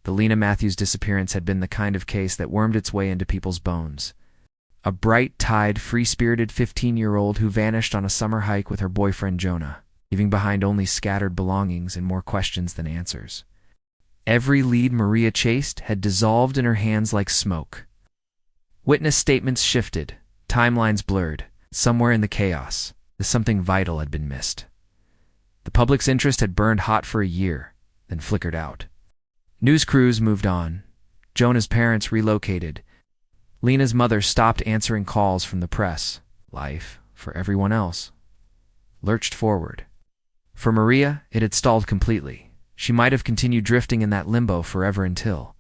The Lena Matthews disappearance had been the kind of case that wormed its way into people's bones. A bright-eyed, free-spirited 15-year-old who vanished on a summer hike with her boyfriend Jonah, leaving behind only scattered belongings and more questions than answers. Every lead Maria chased had dissolved in her hands like smoke. Witness statements shifted, timelines blurred. Somewhere in the chaos, something vital had been missed. The public's interest had burned hot for a year, then flickered out. News crews moved on. Jonah's parents relocated. Lena's mother stopped answering calls from the press. Life, for everyone else, lurched forward. For Maria, it had stalled completely. She might have continued drifting in that limbo forever until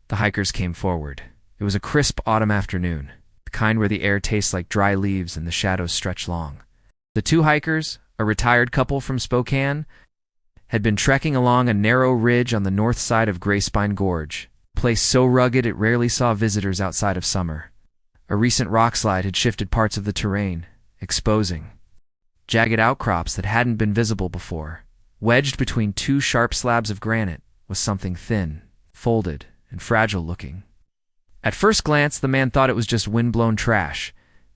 the hikers came forward. It was a crisp autumn afternoon, the kind where the air tastes like dry leaves and the shadows stretch long. The two hikers, a retired couple from Spokane, had been trekking along a narrow ridge on the north side of Grayspine Gorge, a place so rugged it rarely saw visitors outside of summer. A recent rockslide had shifted parts of the terrain, exposing jagged outcrops that hadn't been visible before. Wedged between two sharp slabs of granite was something thin, folded, and fragile-looking. At first glance, the man thought it was just wind-blown trash,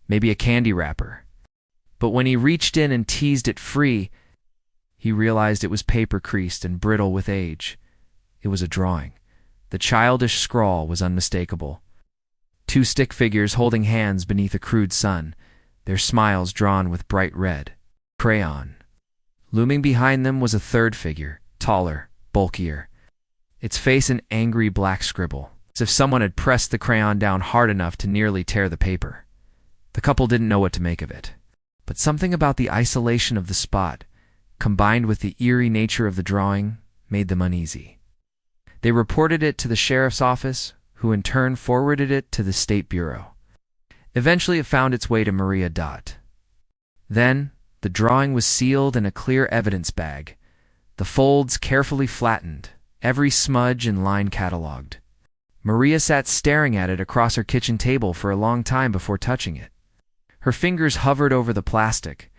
maybe a candy wrapper. But when he reached in and teased it free, he realized it was paper-creased and brittle with age. It was a drawing. The childish scrawl was unmistakable. Two stick figures holding hands beneath a crude sun, their smiles drawn with bright red crayon. Looming behind them was a third figure, taller, bulkier, its face an angry black scribble, as if someone had pressed the crayon down hard enough to nearly tear the paper. The couple didn't know what to make of it, but something about the isolation of the spot, combined with the eerie nature of the drawing, made them uneasy. They reported it to the sheriff's office, who in turn forwarded it to the State Bureau. Eventually it found its way to Maria Dott. Then, the drawing was sealed in a clear evidence bag, the folds carefully flattened, every smudge and line cataloged. Maria sat staring at it across her kitchen table for a long time before touching it. Her fingers hovered over the plastic,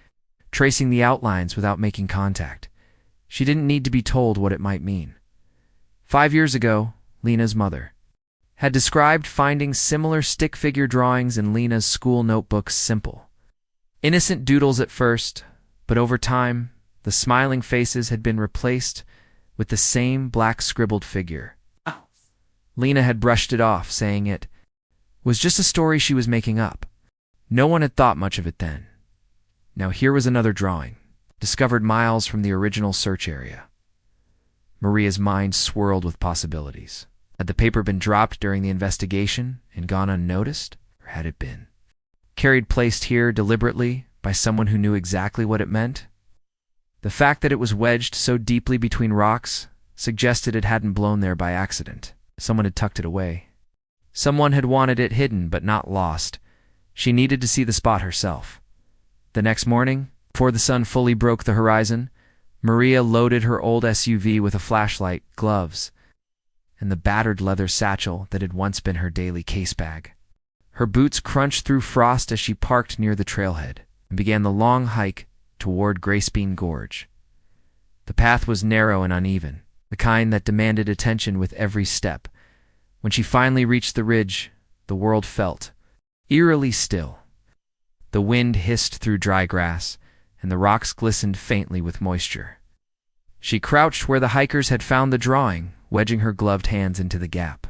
tracing the outlines without making contact. She didn't need to be told what it might mean. 5 years ago, Lena's mother had described finding similar stick figure drawings in Lena's school notebooks simple. Innocent doodles at first, but over time, the smiling faces had been replaced with the same black scribbled figure. Lena had brushed it off, saying it was just a story she was making up. No one had thought much of it then. Now here was another drawing, discovered miles from the original search area. Maria's mind swirled with possibilities. Had the paper been dropped during the investigation and gone unnoticed, or had it been placed here deliberately by someone who knew exactly what it meant? The fact that it was wedged so deeply between rocks suggested it hadn't blown there by accident. Someone had tucked it away. Someone had wanted it hidden but not lost. She needed to see the spot herself. The next morning, before the sun fully broke the horizon, Maria loaded her old SUV with a flashlight, gloves, and the battered leather satchel that had once been her daily case bag. Her boots crunched through frost as she parked near the trailhead and began the long hike toward Grayspine Gorge. The path was narrow and uneven, the kind that demanded attention with every step. When she finally reached the ridge, the world felt eerily still. The wind hissed through dry grass, and the rocks glistened faintly with moisture. She crouched where the hikers had found the drawing, wedging her gloved hands into the gap.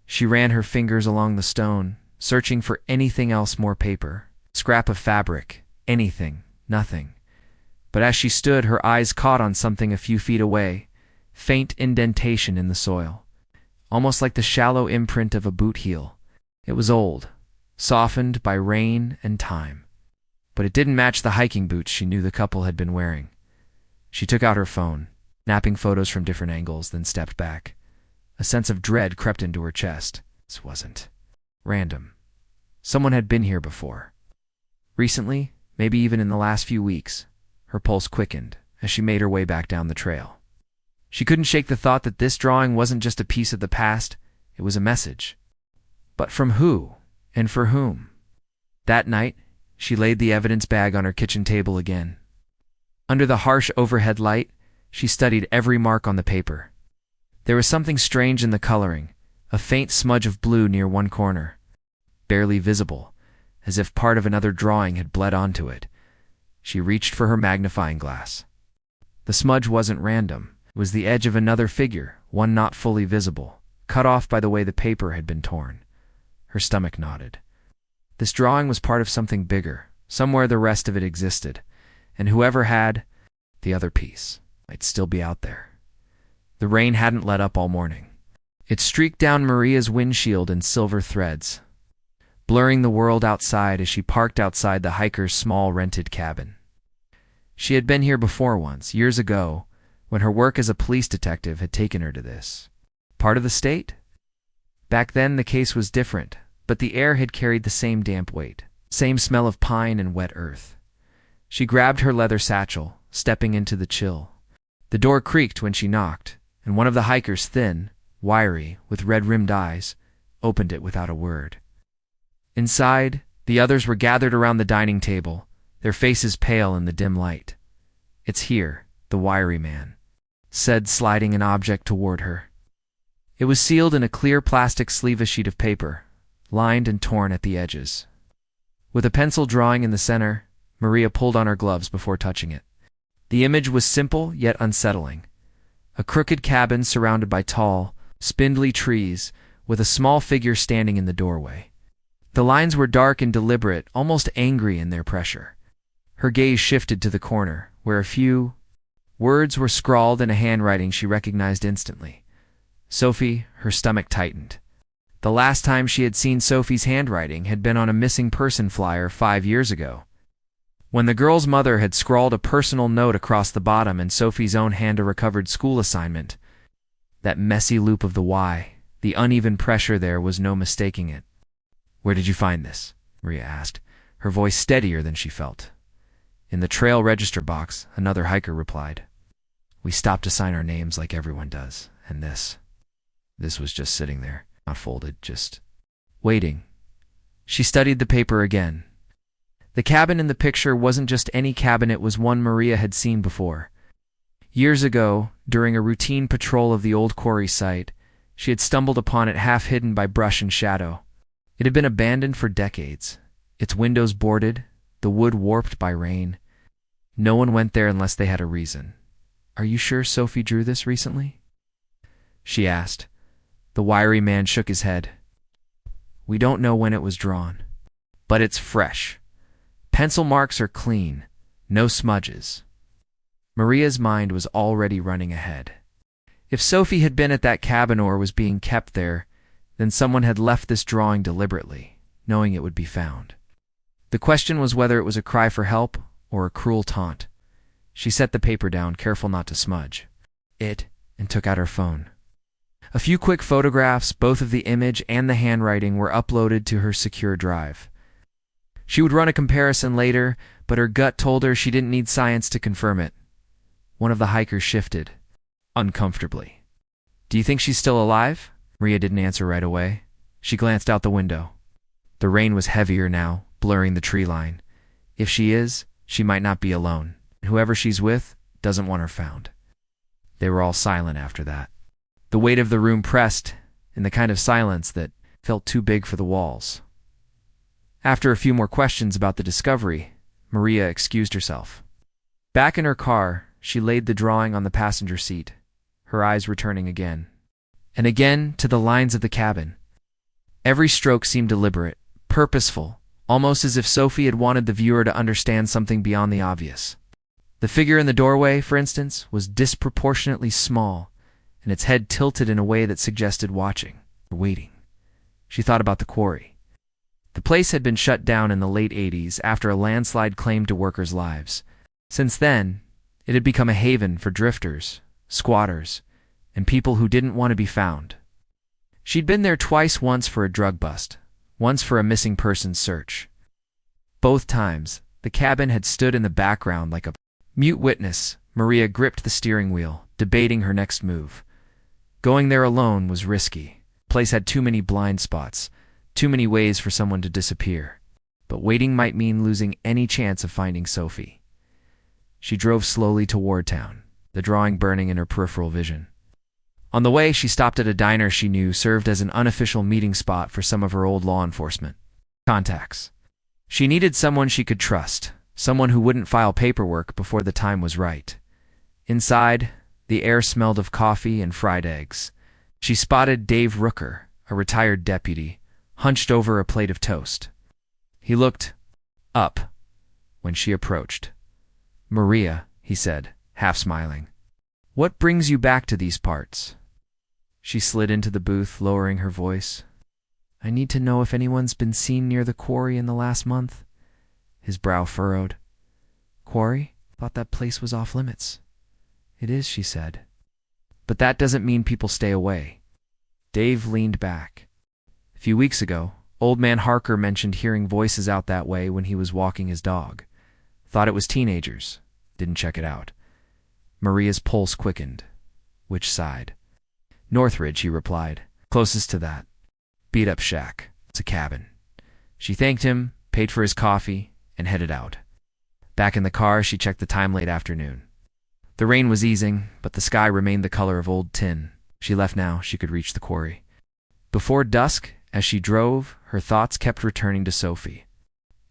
She ran her fingers along the stone, searching for anything else, more paper, scrap of fabric, anything, nothing. But as she stood, her eyes caught on something a few feet away, faint indentation in the soil, almost like the shallow imprint of a boot heel. It was old, softened by rain and time, but it didn't match the hiking boots she knew the couple had been wearing. She took out her phone, snapping photos from different angles, then stepped back. A sense of dread crept into her chest. This wasn't random. Someone had been here before. Recently, maybe even in the last few weeks, her pulse quickened as she made her way back down the trail. She couldn't shake the thought that this drawing wasn't just a piece of the past, it was a message. But from who, and for whom? That night, she laid the evidence bag on her kitchen table again. Under the harsh overhead light, she studied every mark on the paper. There was something strange in the coloring, a faint smudge of blue near one corner, barely visible, as if part of another drawing had bled onto it. She reached for her magnifying glass. The smudge wasn't random. It was the edge of another figure, one not fully visible, cut off by the way the paper had been torn. Her stomach nodded. This drawing was part of something bigger. Somewhere the rest of it existed, and whoever had the other piece might still be out there. The rain hadn't let up all morning. It streaked down Maria's windshield in silver threads, blurring the world outside as she parked outside the hiker's small rented cabin. She had been here before once, years ago, when her work as a police detective had taken her to this part of the state. Back then the case was different, but the air had carried the same damp weight, same smell of pine and wet earth. She grabbed her leather satchel, stepping into the chill. The door creaked when she knocked, and one of the hikers, thin, wiry, with red-rimmed eyes, opened it without a word. Inside, the others were gathered around the dining table, their faces pale in the dim light. "It's here," the wiry man said, sliding an object toward her. It was sealed in a clear plastic sleeveless sheet of paper, lined and torn at the edges. With a pencil drawing in the center, Maria pulled on her gloves before touching it. The image was simple yet unsettling. A crooked cabin surrounded by tall, spindly trees, with a small figure standing in the doorway. The lines were dark and deliberate, almost angry in their pressure. Her gaze shifted to the corner, where a few words were scrawled in a handwriting she recognized instantly. Sophie, her stomach tightened. The last time she had seen Sophie's handwriting had been on a missing person flyer 5 years ago, when the girl's mother had scrawled a personal note across the bottom and Sophie's own hand a recovered school assignment. That messy loop of the Y, the uneven pressure there was no mistaking it. "Where did you find this?" Maria asked, her voice steadier than she felt. "In the trail register box," another hiker replied. "We stopped to sign our names like everyone does, and this was just sitting there, not folded, just waiting." She studied the paper again. The cabin in the picture wasn't just any cabin, it was one Maria had seen before. Years ago, during a routine patrol of the old quarry site, she had stumbled upon it half hidden by brush and shadow. It had been abandoned for decades, its windows boarded, the wood warped by rain. No one went there unless they had a reason. "Are you sure Sophie drew this recently?" she asked. The wiry man shook his head. "We don't know when it was drawn, but it's fresh. Pencil marks are clean, no smudges." Maria's mind was already running ahead. If Sophie had been at that cabin or was being kept there, then someone had left this drawing deliberately, knowing it would be found. The question was whether it was a cry for help or a cruel taunt. She set the paper down, careful not to smudge it, and took out her phone. A few quick photographs, both of the image and the handwriting, were uploaded to her secure drive. She would run a comparison later, but her gut told her she didn't need science to confirm it. One of the hikers shifted, uncomfortably. "Do you think she's still alive?" Maria didn't answer right away. She glanced out the window. The rain was heavier now, blurring the tree line. If she is, she might not be alone. Whoever she's with doesn't want her found. They were all silent after that. The weight of the room pressed in the kind of silence that felt too big for the walls. After a few more questions about the discovery, Maria excused herself. Back in her car, she laid the drawing on the passenger seat, her eyes returning again and again to the lines of the cabin. Every stroke seemed deliberate, purposeful, almost as if Sophie had wanted the viewer to understand something beyond the obvious. The figure in the doorway, for instance, was disproportionately small, and its head tilted in a way that suggested watching, or waiting. She thought about the quarry. The place had been shut down in the late 80s after a landslide claimed to workers' lives. Since then, it had become a haven for drifters, squatters, and people who didn't want to be found. She'd been there twice, once for a drug bust, once for a missing persons search. Both times, the cabin had stood in the background like a mute witness. Maria gripped the steering wheel, debating her next move. Going there alone was risky. The place had too many blind spots, too many ways for someone to disappear. But waiting might mean losing any chance of finding Sophie. She drove slowly toward town, the drawing burning in her peripheral vision. On the way, she stopped at a diner she knew served as an unofficial meeting spot for some of her old law enforcement contacts. She needed someone she could trust, someone who wouldn't file paperwork before the time was right. Inside, the air smelled of coffee and fried eggs. She spotted Dave Rooker, a retired deputy, hunched over a plate of toast. He looked up when she approached. "Maria," he said, half smiling. "What brings you back to these parts?" She slid into the booth, lowering her voice. "I need to know if anyone's been seen near the quarry in the last month." His brow furrowed. "Quarry? Thought that place was off limits." "It is," she said. "But that doesn't mean people stay away." Dave leaned back. A few weeks ago, Old Man Harker mentioned hearing voices out that way when he was walking his dog. Thought it was teenagers. Didn't check it out. Maria's pulse quickened. "Which side?" "Northridge," he replied. "Closest to that. Beat-up shack. It's a cabin." She thanked him, paid for his coffee, and headed out. Back in the car, she checked the time late afternoon. The rain was easing, but the sky remained the color of old tin. She left now, she could reach the quarry. Before dusk, as she drove, her thoughts kept returning to Sophie.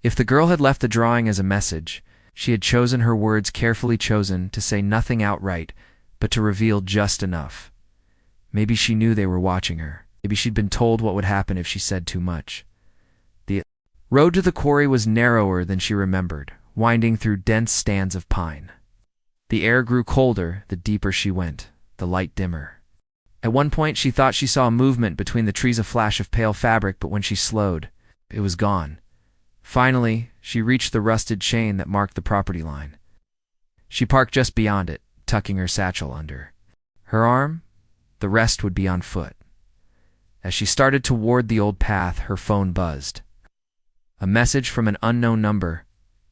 If the girl had left the drawing as a message, she had chosen her words carefully chosen to say nothing outright, but to reveal just enough. Maybe she knew they were watching her. Maybe she'd been told what would happen if she said too much. The road to the quarry was narrower than she remembered, winding through dense stands of pine. The air grew colder the deeper she went, the light dimmer. At one point she thought she saw a movement between the trees, a flash of pale fabric, but when she slowed, it was gone. Finally, she reached the rusted chain that marked the property line. She parked just beyond it, tucking her satchel under her arm. The rest would be on foot. As she started toward the old path, her phone buzzed. A message from an unknown number.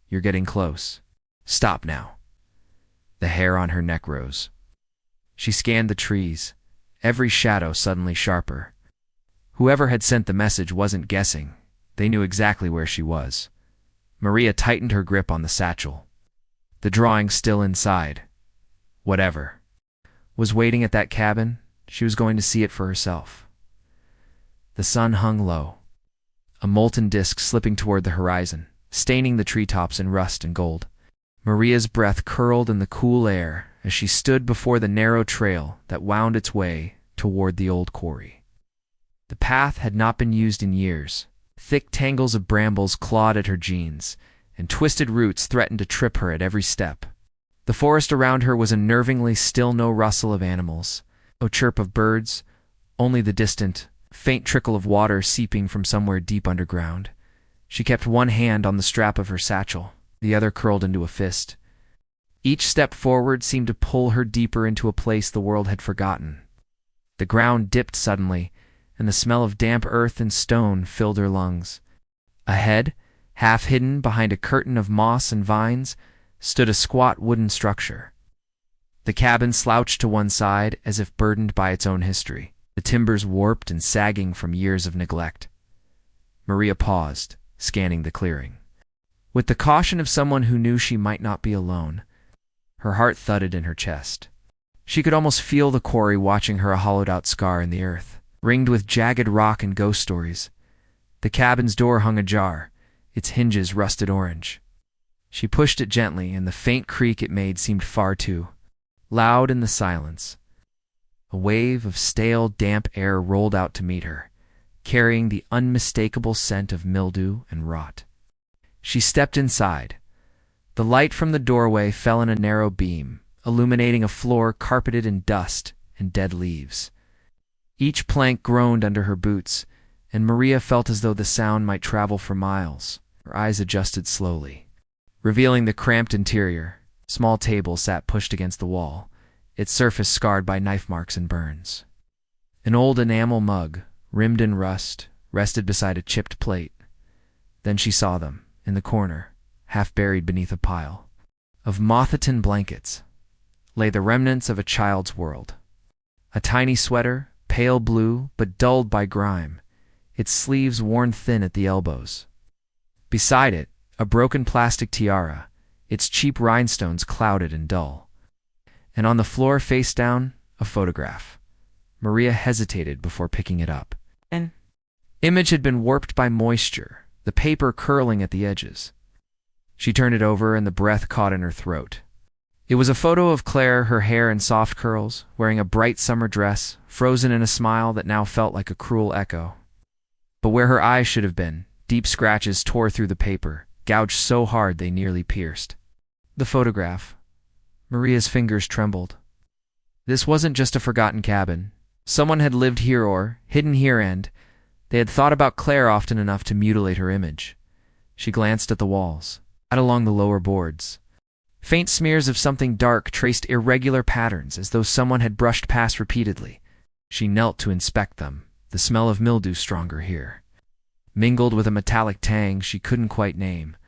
"You're getting close. Stop now." The hair on her neck rose. She scanned the trees, every shadow suddenly sharper. Whoever had sent the message wasn't guessing. They knew exactly where she was. Maria tightened her grip on the satchel. The drawing still inside. Whatever was waiting at that cabin, she was going to see it for herself. The sun hung low, a molten disk slipping toward the horizon, staining the treetops in rust and gold. Maria's breath curled in the cool air as she stood before the narrow trail that wound its way toward the old quarry. The path had not been used in years. Thick tangles of brambles clawed at her jeans, and twisted roots threatened to trip her at every step. The forest around her was unnervingly still, no rustle of animals, no chirp of birds, only the distant, faint trickle of water seeping from somewhere deep underground. She kept one hand on the strap of her satchel, the other curled into a fist. Each step forward seemed to pull her deeper into a place the world had forgotten. The ground dipped suddenly, and the smell of damp earth and stone filled her lungs. Ahead, half hidden behind a curtain of moss and vines, stood a squat wooden structure. The cabin slouched to one side as if burdened by its own history, the timbers warped and sagging from years of neglect. Maria paused, scanning the clearing. With the caution of someone who knew she might not be alone, her heart thudded in her chest. She could almost feel the quarry watching her, a hollowed-out scar in the earth, ringed with jagged rock and ghost stories. The cabin's door hung ajar, its hinges rusted orange. She pushed it gently, and the faint creak it made seemed far too loud in the silence. A wave of stale, damp air rolled out to meet her, carrying the unmistakable scent of mildew and rot. She stepped inside. The light from the doorway fell in a narrow beam, illuminating a floor carpeted in dust and dead leaves. Each plank groaned under her boots, and Maria felt as though the sound might travel for miles. Her eyes adjusted slowly, revealing the cramped interior. A small table sat pushed against the wall, its surface scarred by knife marks and burns. An old enamel mug, rimmed in rust, rested beside a chipped plate. Then she saw them, in the corner, half buried beneath a pile of moth-eaten blankets, lay the remnants of a child's world. A tiny sweater, pale blue but dulled by grime, its sleeves worn thin at the elbows. Beside it, a broken plastic tiara, its cheap rhinestones clouded and dull. And on the floor face down, a photograph. Maria hesitated before picking it up. An image had been warped by moisture, the paper curling at the edges. She turned it over and the breath caught in her throat. It was a photo of Claire, her hair in soft curls, wearing a bright summer dress, frozen in a smile that now felt like a cruel echo. But where her eyes should have been, deep scratches tore through the paper, gouged so hard they nearly pierced. The photograph. Maria's fingers trembled. This wasn't just a forgotten cabin. Someone had lived here or hidden here, and they had thought about Claire often enough to mutilate her image. She glanced at the walls, out along the lower boards. Faint smears of something dark traced irregular patterns as though someone had brushed past repeatedly. She knelt to inspect them, the smell of mildew stronger here. Mingled with a metallic tang she couldn't quite name.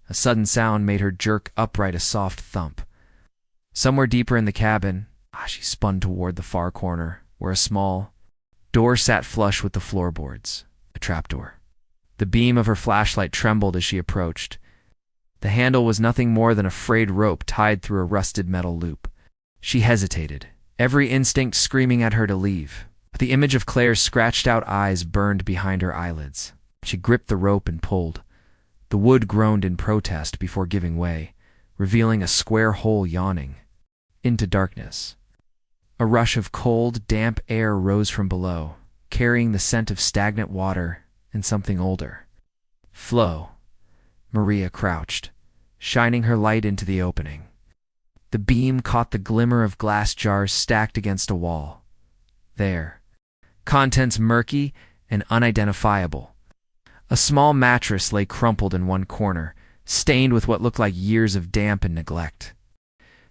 A sudden sound made her jerk upright, a soft thump. Somewhere deeper in the cabin, she spun toward the far corner, where a small door sat flush with the floorboards, a trapdoor. The beam of her flashlight trembled as she approached. The handle was nothing more than a frayed rope tied through a rusted metal loop. She hesitated, every instinct screaming at her to leave. But the image of Claire's scratched-out eyes burned behind her eyelids. She gripped the rope and pulled. The wood groaned in protest before giving way, revealing a square hole yawning into darkness. A rush of cold, damp air rose from below, carrying the scent of stagnant water and something older. Flo. Maria crouched, shining her light into the opening. The beam caught the glimmer of glass jars stacked against a wall. There, contents murky and unidentifiable. A small mattress lay crumpled in one corner, stained with what looked like years of damp and neglect.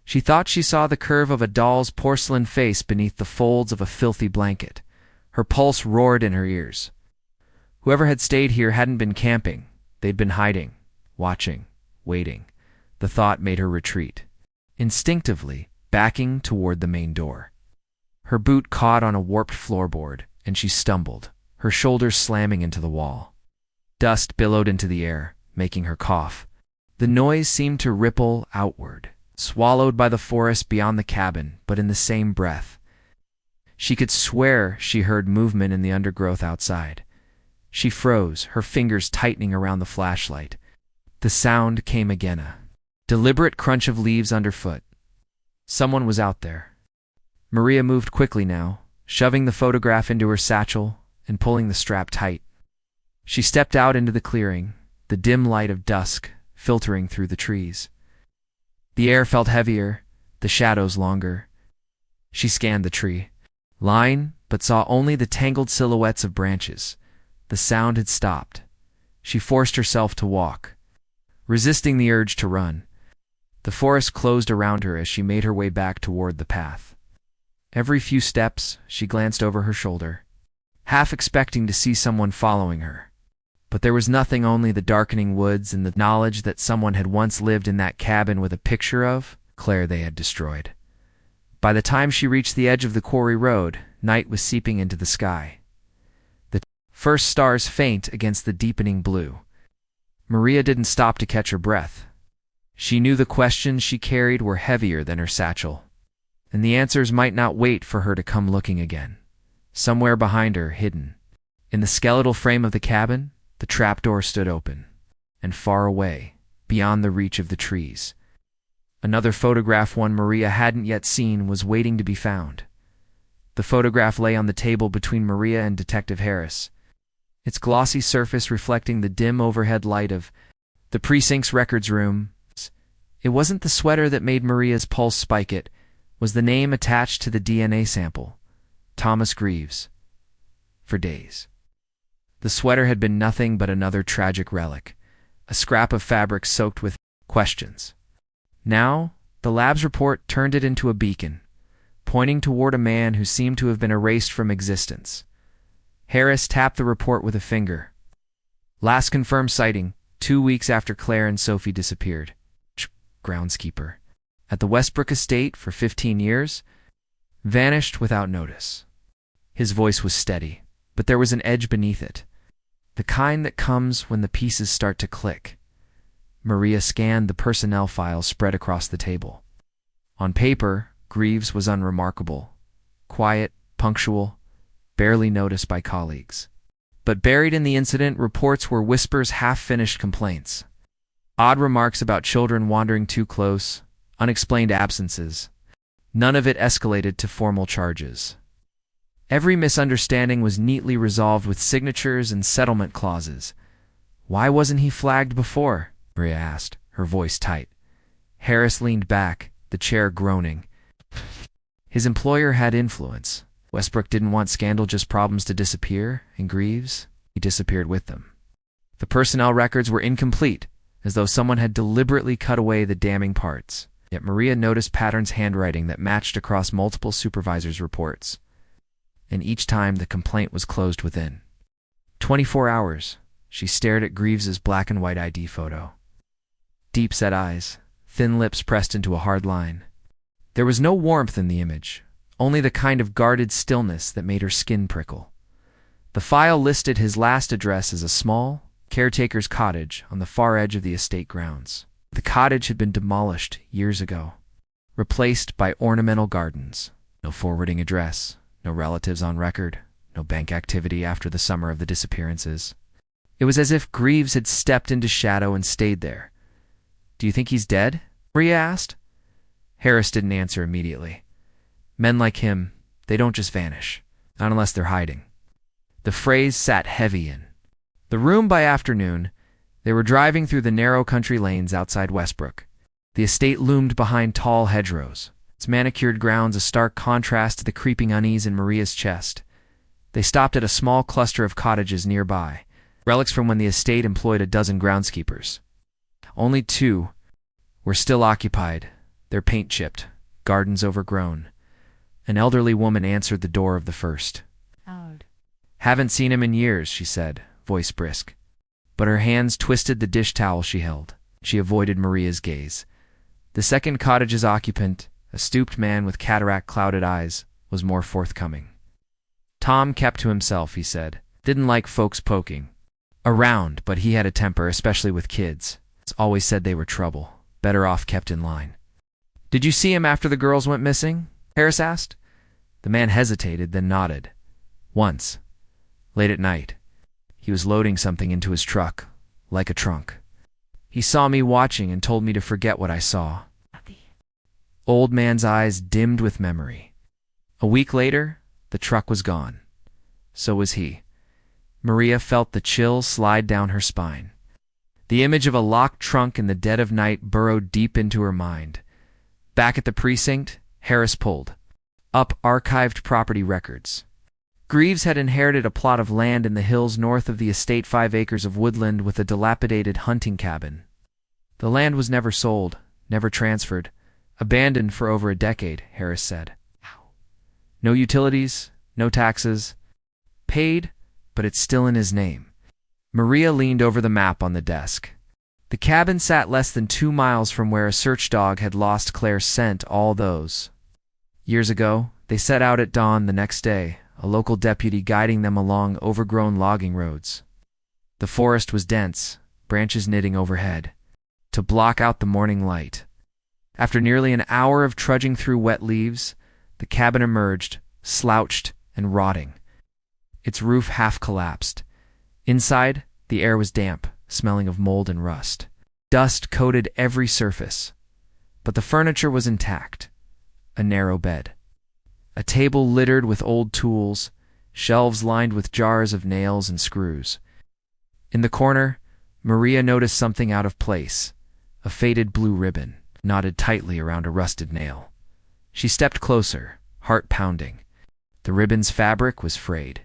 She thought she saw the curve of a doll's porcelain face beneath the folds of a filthy blanket. Her pulse roared in her ears. Whoever had stayed here hadn't been camping. They'd been hiding, watching, waiting. The thought made her retreat, instinctively backing toward the main door. Her boot caught on a warped floorboard, and she stumbled, her shoulders slamming into the wall. Dust billowed into the air, making her cough. The noise seemed to ripple outward, swallowed by the forest beyond the cabin, but in the same breath. She could swear she heard movement in the undergrowth outside. She froze, her fingers tightening around the flashlight. The sound came again, a deliberate crunch of leaves underfoot. Someone was out there. Maria moved quickly now, shoving the photograph into her satchel and pulling the strap tight. She stepped out into the clearing, the dim light of dusk filtering through the trees. The air felt heavier, the shadows longer. She scanned the tree line, but saw only the tangled silhouettes of branches. The sound had stopped. She forced herself to walk, resisting the urge to run. The forest closed around her as she made her way back toward the path. Every few steps, she glanced over her shoulder, half expecting to see someone following her. But there was nothing, only the darkening woods and the knowledge that someone had once lived in that cabin with a picture of Claire they had destroyed. By the time she reached the edge of the quarry road, night was seeping into the sky. The first stars faint against the deepening blue. Maria didn't stop to catch her breath. She knew the questions she carried were heavier than her satchel, and the answers might not wait for her to come looking again. Somewhere behind her, hidden in the skeletal frame of the cabin, the trapdoor stood open, and far away, beyond the reach of the trees, another photograph, one Maria hadn't yet seen, was waiting to be found. The photograph lay on the table between Maria and Detective Harris, its glossy surface reflecting the dim overhead light of the precinct's records room. It wasn't the sweater that made Maria's pulse spike, it was the name attached to the DNA sample, Thomas Greaves. For days, the sweater had been nothing but another tragic relic, a scrap of fabric soaked with questions. Now, the lab's report turned it into a beacon, pointing toward a man who seemed to have been erased from existence. Harris tapped the report with a finger. Last confirmed sighting, 2 weeks after Claire and Sophie disappeared. Groundskeeper at the Westbrook estate for 15 years, vanished without notice. His voice was steady, but there was an edge beneath it, the kind that comes when the pieces start to click. Maria scanned the personnel files spread across the table. On paper, Greaves was unremarkable. Quiet, punctual, barely noticed by colleagues. But buried in the incident, reports were whispers, half-finished complaints. Odd remarks about children wandering too close, unexplained absences. None of it escalated to formal charges. Every misunderstanding was neatly resolved with signatures and settlement clauses. "Why wasn't he flagged before?" Maria asked, her voice tight. Harris leaned back, the chair groaning. His employer had influence. Westbrook didn't want scandal, just problems to disappear, and Greaves, he disappeared with them. The personnel records were incomplete, as though someone had deliberately cut away the damning parts. Yet Maria noticed Pattern's handwriting that matched across multiple supervisors' reports. And each time the complaint was closed within 24 hours. She stared at Greaves's black and white ID photo. Deep-set eyes, thin lips pressed into a hard line. There was no warmth in the image, only the kind of guarded stillness that made her skin prickle. The file listed his last address as a small, caretaker's cottage on the far edge of the estate grounds. The cottage had been demolished years ago, replaced by ornamental gardens. No forwarding address, no relatives on record, no bank activity after the summer of the disappearances. It was as if Greaves had stepped into shadow and stayed there. "Do you think he's dead?" Maria asked. Harris didn't answer immediately. Men like him, they don't just vanish, not unless they're hiding. The phrase sat heavy in the room. By afternoon, they were driving through the narrow country lanes outside Westbrook. The estate loomed behind tall hedgerows, its manicured grounds a stark contrast to the creeping unease in Maria's chest. They stopped at a small cluster of cottages nearby, relics from when the estate employed a dozen groundskeepers. Only 2 were still occupied, their paint chipped, gardens overgrown. An elderly woman answered the door of the first. Howard. "Haven't seen him in years," she said, voice brisk. But her hands twisted the dish towel she held. She avoided Maria's gaze. The second cottage's occupant, a stooped man with cataract-clouded eyes, was more forthcoming. "Tom kept to himself," he said. "Didn't like folks poking around, but he had a temper, especially with kids. Always said they were trouble. Better off kept in line." "Did you see him after the girls went missing?" Harris asked. The man hesitated, then nodded. "Once. Late at night. He was loading something into his truck, like a trunk. He saw me watching and told me to forget what I saw." Old man's eyes dimmed with memory. A week later, the truck was gone. So was he. Maria felt the chill slide down her spine. The image of a locked trunk in the dead of night burrowed deep into her mind. Back at the precinct, Harris pulled up archived property records. Greaves had inherited a plot of land in the hills north of the estate, 5 acres of woodland with a dilapidated hunting cabin. The land was never sold, never transferred, abandoned for over a decade, Harris said. No utilities, no taxes. Paid, but it's still in his name. Maria leaned over the map on the desk. The cabin sat less than 2 miles from where a search dog had lost Claire's scent all those years ago. They set out at dawn the next day, a local deputy guiding them along overgrown logging roads. The forest was dense, branches knitting overhead, to block out the morning light. After nearly an hour of trudging through wet leaves, the cabin emerged, slouched and rotting. Its roof half collapsed. Inside, the air was damp, smelling of mold and rust. Dust coated every surface. But the furniture was intact. A narrow bed. A table littered with old tools, shelves lined with jars of nails and screws. In the corner, Maria noticed something out of place, a faded blue ribbon, knotted tightly around a rusted nail. She stepped closer, heart pounding. The ribbon's fabric was frayed,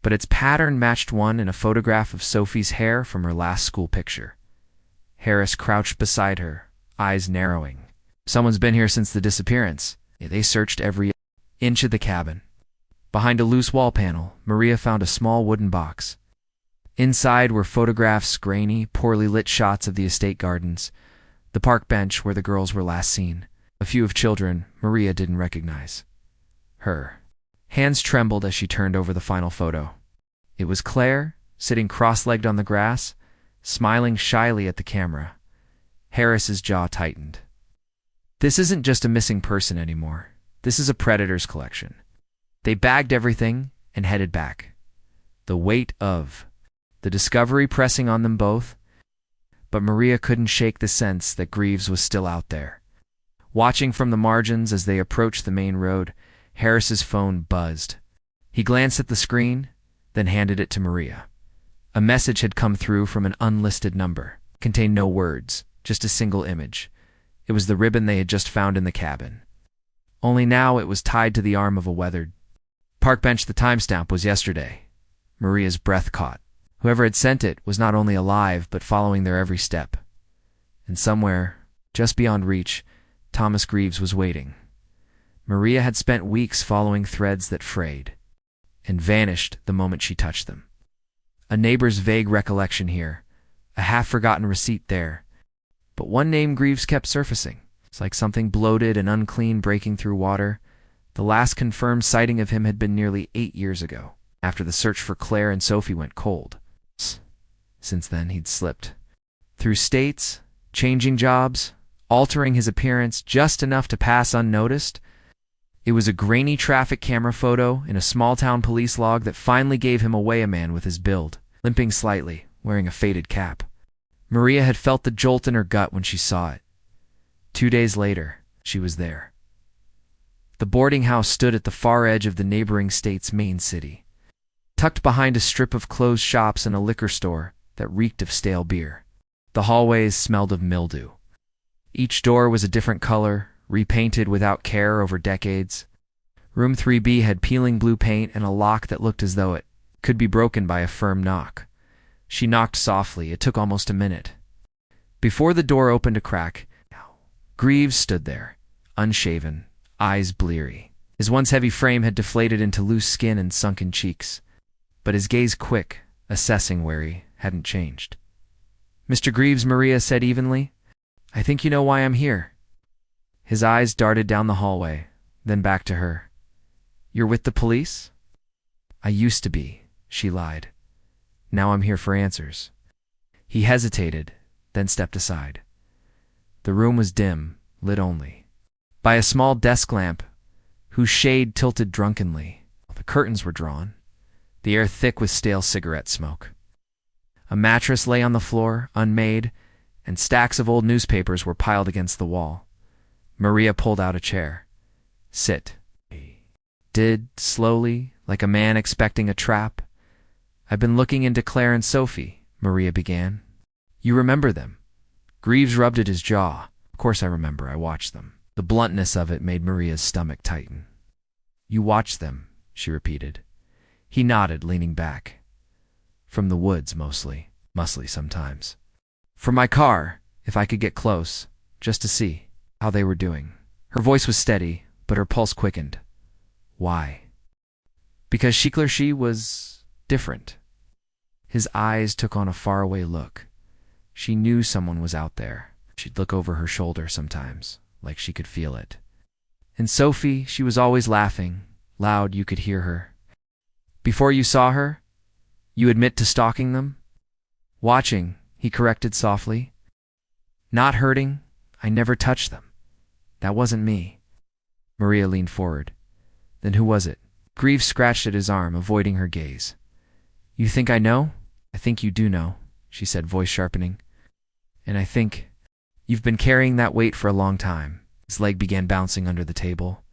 but its pattern matched one in a photograph of Sophie's hair from her last school picture. Harris crouched beside her, eyes narrowing. Someone's been here since the disappearance. They searched every inch of the cabin. Behind a loose wall panel, Maria found a small wooden box. Inside were photographs, grainy, poorly lit shots of the estate gardens, the park bench where the girls were last seen, a few of children Maria didn't recognize. Her hands trembled as she turned over the final photo. It was Claire, sitting cross-legged on the grass, smiling shyly at the camera. Harris's jaw tightened. This isn't just a missing person anymore. This is a predator's collection. They bagged everything and headed back, the weight of the discovery pressing on them both. But Maria couldn't shake the sense that Greaves was still out there. Watching from the margins as they approached the main road, Harris's phone buzzed. He glanced at the screen, then handed it to Maria. A message had come through from an unlisted number. It contained no words, just a single image. It was the ribbon they had just found in the cabin. Only now it was tied to the arm of a weathered park bench. The timestamp was yesterday. Maria's breath caught. Whoever had sent it was not only alive, but following their every step. And somewhere, just beyond reach, Thomas Greaves was waiting. Maria had spent weeks following threads that frayed and vanished the moment she touched them. A neighbor's vague recollection here, a half-forgotten receipt there. But one name Greaves kept surfacing. It's like something bloated and unclean breaking through water. The last confirmed sighting of him had been nearly 8 years ago, after the search for Claire and Sophie went cold. Since then, he'd slipped through states, changing jobs, altering his appearance just enough to pass unnoticed. It was a grainy traffic camera photo in a small-town police log that finally gave him away, a man with his build, limping slightly, wearing a faded cap. Maria had felt the jolt in her gut when she saw it. 2 days later, she was there. The boarding house stood at the far edge of the neighboring state's main city, tucked behind a strip of closed shops and a liquor store that reeked of stale beer. The hallways smelled of mildew. Each door was a different color, repainted without care over decades. Room 3B had peeling blue paint and a lock that looked as though it could be broken by a firm knock. She knocked softly. It took almost a minute. Before the door opened a crack, Greaves stood there, unshaven, eyes bleary. His once heavy frame had deflated into loose skin and sunken cheeks, but his gaze quick, assessing where he hadn't changed. "Mr. Greaves," Maria said evenly, "I think you know why I'm here." His eyes darted down the hallway, then back to her. "You're with the police?" "I used to be," she lied. "Now I'm here for answers." He hesitated, then stepped aside. The room was dim, lit only by a small desk lamp whose shade tilted drunkenly. The curtains were drawn, the air thick with stale cigarette smoke. A mattress lay on the floor, unmade, and stacks of old newspapers were piled against the wall. Maria pulled out a chair. "Sit." Did, slowly, like a man expecting a trap. "I've been looking into Claire and Sophie," Maria began. "You remember them?" Greaves rubbed at his jaw. "Of course I remember. I watched them." The bluntness of it made Maria's stomach tighten. "You watched them," she repeated. He nodded, leaning back. "From the woods, mostly. Muscly sometimes. From my car, if I could get close, just to see how they were doing." Her voice was steady, but her pulse quickened. "Why?" "Because she was different." His eyes took on a faraway look. She knew someone was out there. She'd look over her shoulder sometimes, like she could feel it. And Sophie, she was always laughing, loud, you could hear her. "Before you saw her, you admit to stalking them?" "Watching," he corrected softly. "Not hurting. I never touched them. That wasn't me." Maria leaned forward. "Then who was it?" Greaves scratched at his arm, avoiding her gaze. "You think I know?" "I think you do know," she said, voice sharpening. "And I think you've been carrying that weight for a long time." His leg began bouncing under the table.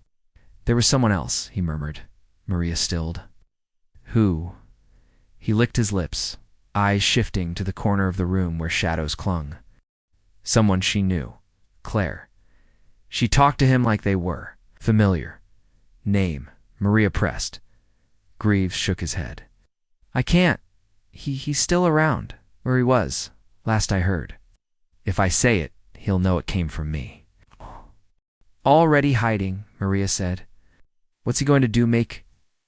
"There was someone else," he murmured. Maria stilled. "Who?" He licked his lips, eyes shifting to the corner of the room where shadows clung. Someone she knew. Claire. She talked to him like they were familiar. "Name," Maria pressed. Greaves shook his head. "I can't. He's still around, where he was, last I heard. If I say it, he'll know it came from me." "Already hiding," Maria said. "What's he going to do, make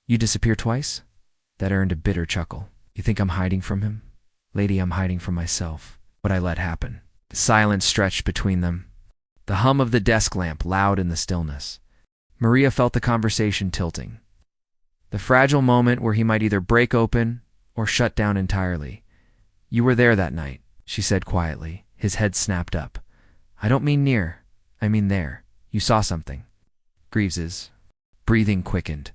you disappear twice?" That earned a bitter chuckle. "You think I'm hiding from him? Lady, I'm hiding from myself. What I let happen." The silence stretched between them. The hum of the desk lamp loud in the stillness. Maria felt the conversation tilting. The fragile moment where he might either break open or shut down entirely. "You were there that night," she said quietly. His head snapped up. "I don't mean near. I mean there. You saw something." Greaves's breathing quickened.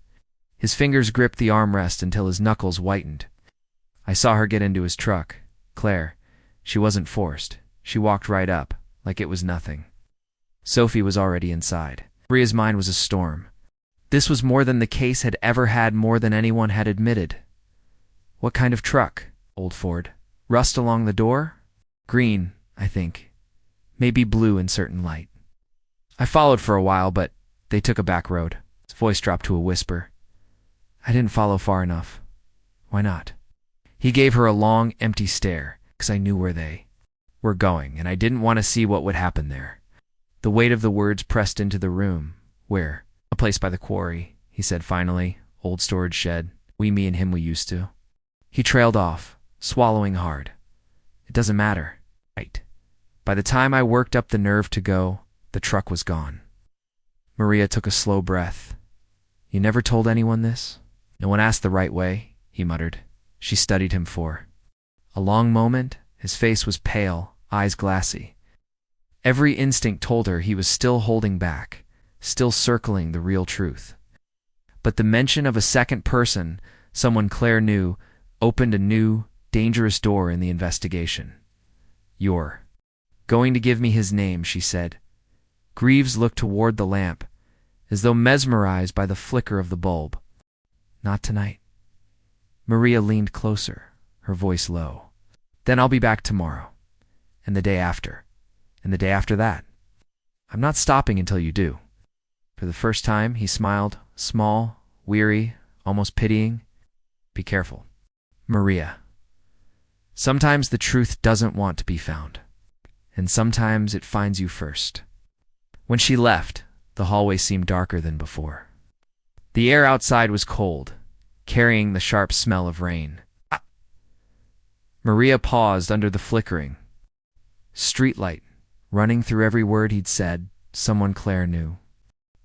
His fingers gripped the armrest until his knuckles whitened. I saw her get into his truck. Claire. She wasn't forced. She walked right up, like it was nothing. Sophie was already inside. Maria's mind was a storm. This was more than the case had ever had, more than anyone had admitted. What kind of truck? Old Ford. Rust along the door? Green, I think. Maybe blue in certain light. I followed for a while, but they took a back road. His voice dropped to a whisper. I didn't follow far enough. Why not? He gave her a long, empty stare, because I knew where they were going, and I didn't want to see what would happen there. The weight of the words pressed into the room. Where? A place by the quarry, he said finally. Old storage shed. Me and him we used to. He trailed off, swallowing hard. It doesn't matter. Right. By the time I worked up the nerve to go, the truck was gone. Maria took a slow breath. You never told anyone this? No one asked the right way, he muttered. She studied him for a long moment. His face was pale, eyes glassy. Every instinct told her he was still holding back, still circling the real truth. But the mention of a second person, someone Claire knew, opened a new, dangerous door in the investigation. You're going to give me his name, she said. Greaves looked toward the lamp, as though mesmerized by the flicker of the bulb. Not tonight. Maria leaned closer, her voice low. Then I'll be back tomorrow, and the day after, and the day after that. I'm not stopping until you do. For the first time, he smiled, small, weary, almost pitying. Be careful. Maria. Sometimes the truth doesn't want to be found, and sometimes it finds you first. When she left, the hallway seemed darker than before. The air outside was cold, carrying the sharp smell of rain. Maria paused under the flickering streetlight, running through every word he'd said, someone Claire knew.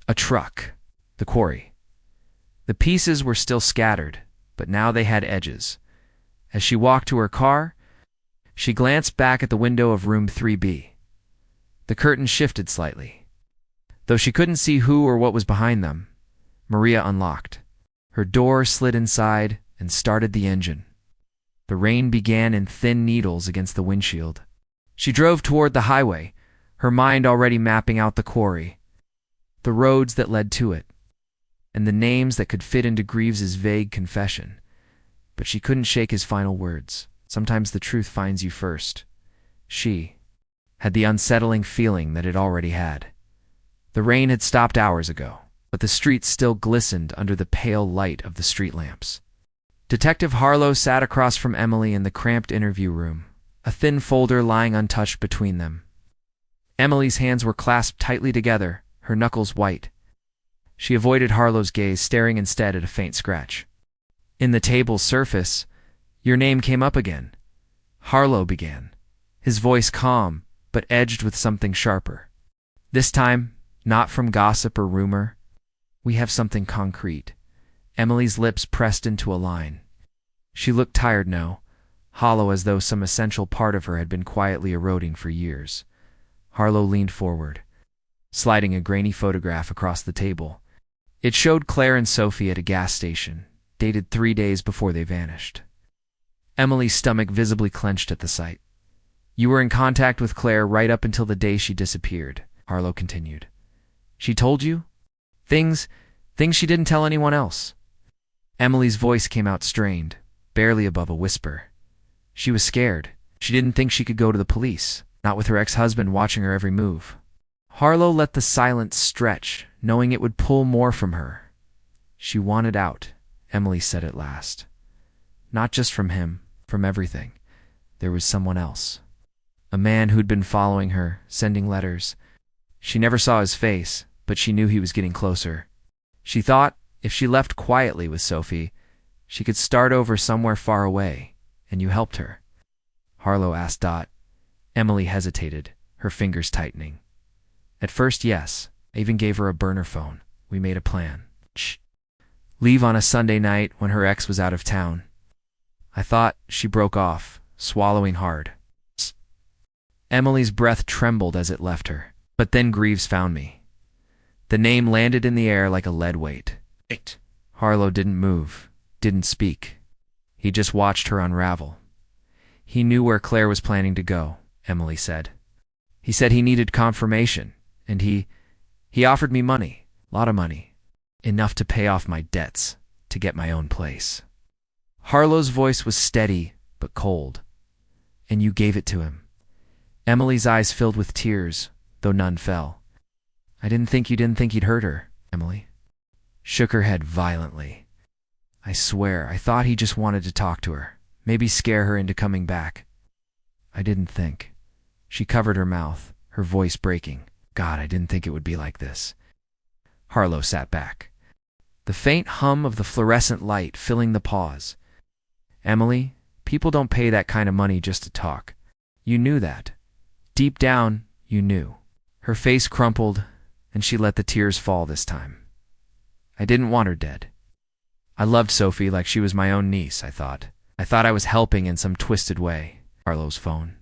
A truck. The quarry. The pieces were still scattered, but now they had edges. As she walked to her car, she glanced back at the window of room 3B. The curtain shifted slightly. Though she couldn't see who or what was behind them, Maria unlocked. Her door slid inside and started the engine. The rain began in thin needles against the windshield. She drove toward the highway, her mind already mapping out the quarry, the roads that led to it, and the names that could fit into Greaves's vague confession. But she couldn't shake his final words. Sometimes the truth finds you first. She had the unsettling feeling that it already had. The rain had stopped hours ago, but the streets still glistened under the pale light of the street lamps. Detective Harlow sat across from Emily in the cramped interview room, a thin folder lying untouched between them. Emily's hands were clasped tightly together, her knuckles white. She avoided Harlow's gaze, staring instead at a faint scratch. In the table's surface, your name came up again. Harlow began, his voice calm, but edged with something sharper. This time, not from gossip or rumor. We have something concrete. Emily's lips pressed into a line. She looked tired now, hollow as though some essential part of her had been quietly eroding for years. Harlow leaned forward, sliding a grainy photograph across the table. It showed Claire and Sophie at a gas station, dated 3 days before they vanished. Emily's stomach visibly clenched at the sight. You were in contact with Claire right up until the day she disappeared, Harlow continued. She told you? Things she didn't tell anyone else. Emily's voice came out strained, barely above a whisper. She was scared. She didn't think she could go to the police, not with her ex-husband watching her every move. Harlow let the silence stretch, knowing it would pull more from her. She wanted out, Emily said at last. Not just from him, from everything. There was someone else. A man who'd been following her, sending letters. She never saw his face, but she knew he was getting closer. She thought, if she left quietly with Sophie, she could start over somewhere far away, and you helped her. Harlow asked Dot. Emily hesitated, her fingers tightening. At first, yes. I even gave her a burner phone. We made a plan. Shh. Leave on a Sunday night when her ex was out of town. I thought. She broke off, swallowing hard. Emily's breath trembled as it left her. But then Greaves found me. The name landed in the air like a lead weight. Harlow didn't move, didn't speak. He just watched her unravel. He knew where Claire was planning to go, Emily said. He said he needed confirmation, and he offered me money, a lot of money, enough to pay off my debts, to get my own place. Harlow's voice was steady but cold. And you gave it to him. Emily's eyes filled with tears, though none fell. I didn't think he'd hurt her, Emily. Shook her head violently. I swear, I thought he just wanted to talk to her, maybe scare her into coming back. I didn't think. She covered her mouth, her voice breaking. God, I didn't think it would be like this. Harlow sat back. The faint hum of the fluorescent light filling the pause. Emily, people don't pay that kind of money just to talk. You knew that. Deep down, you knew. Her face crumpled, and she let the tears fall this time. I didn't want her dead. I loved Sophie like she was my own niece, I thought. I thought I was helping in some twisted way. Harlow's phone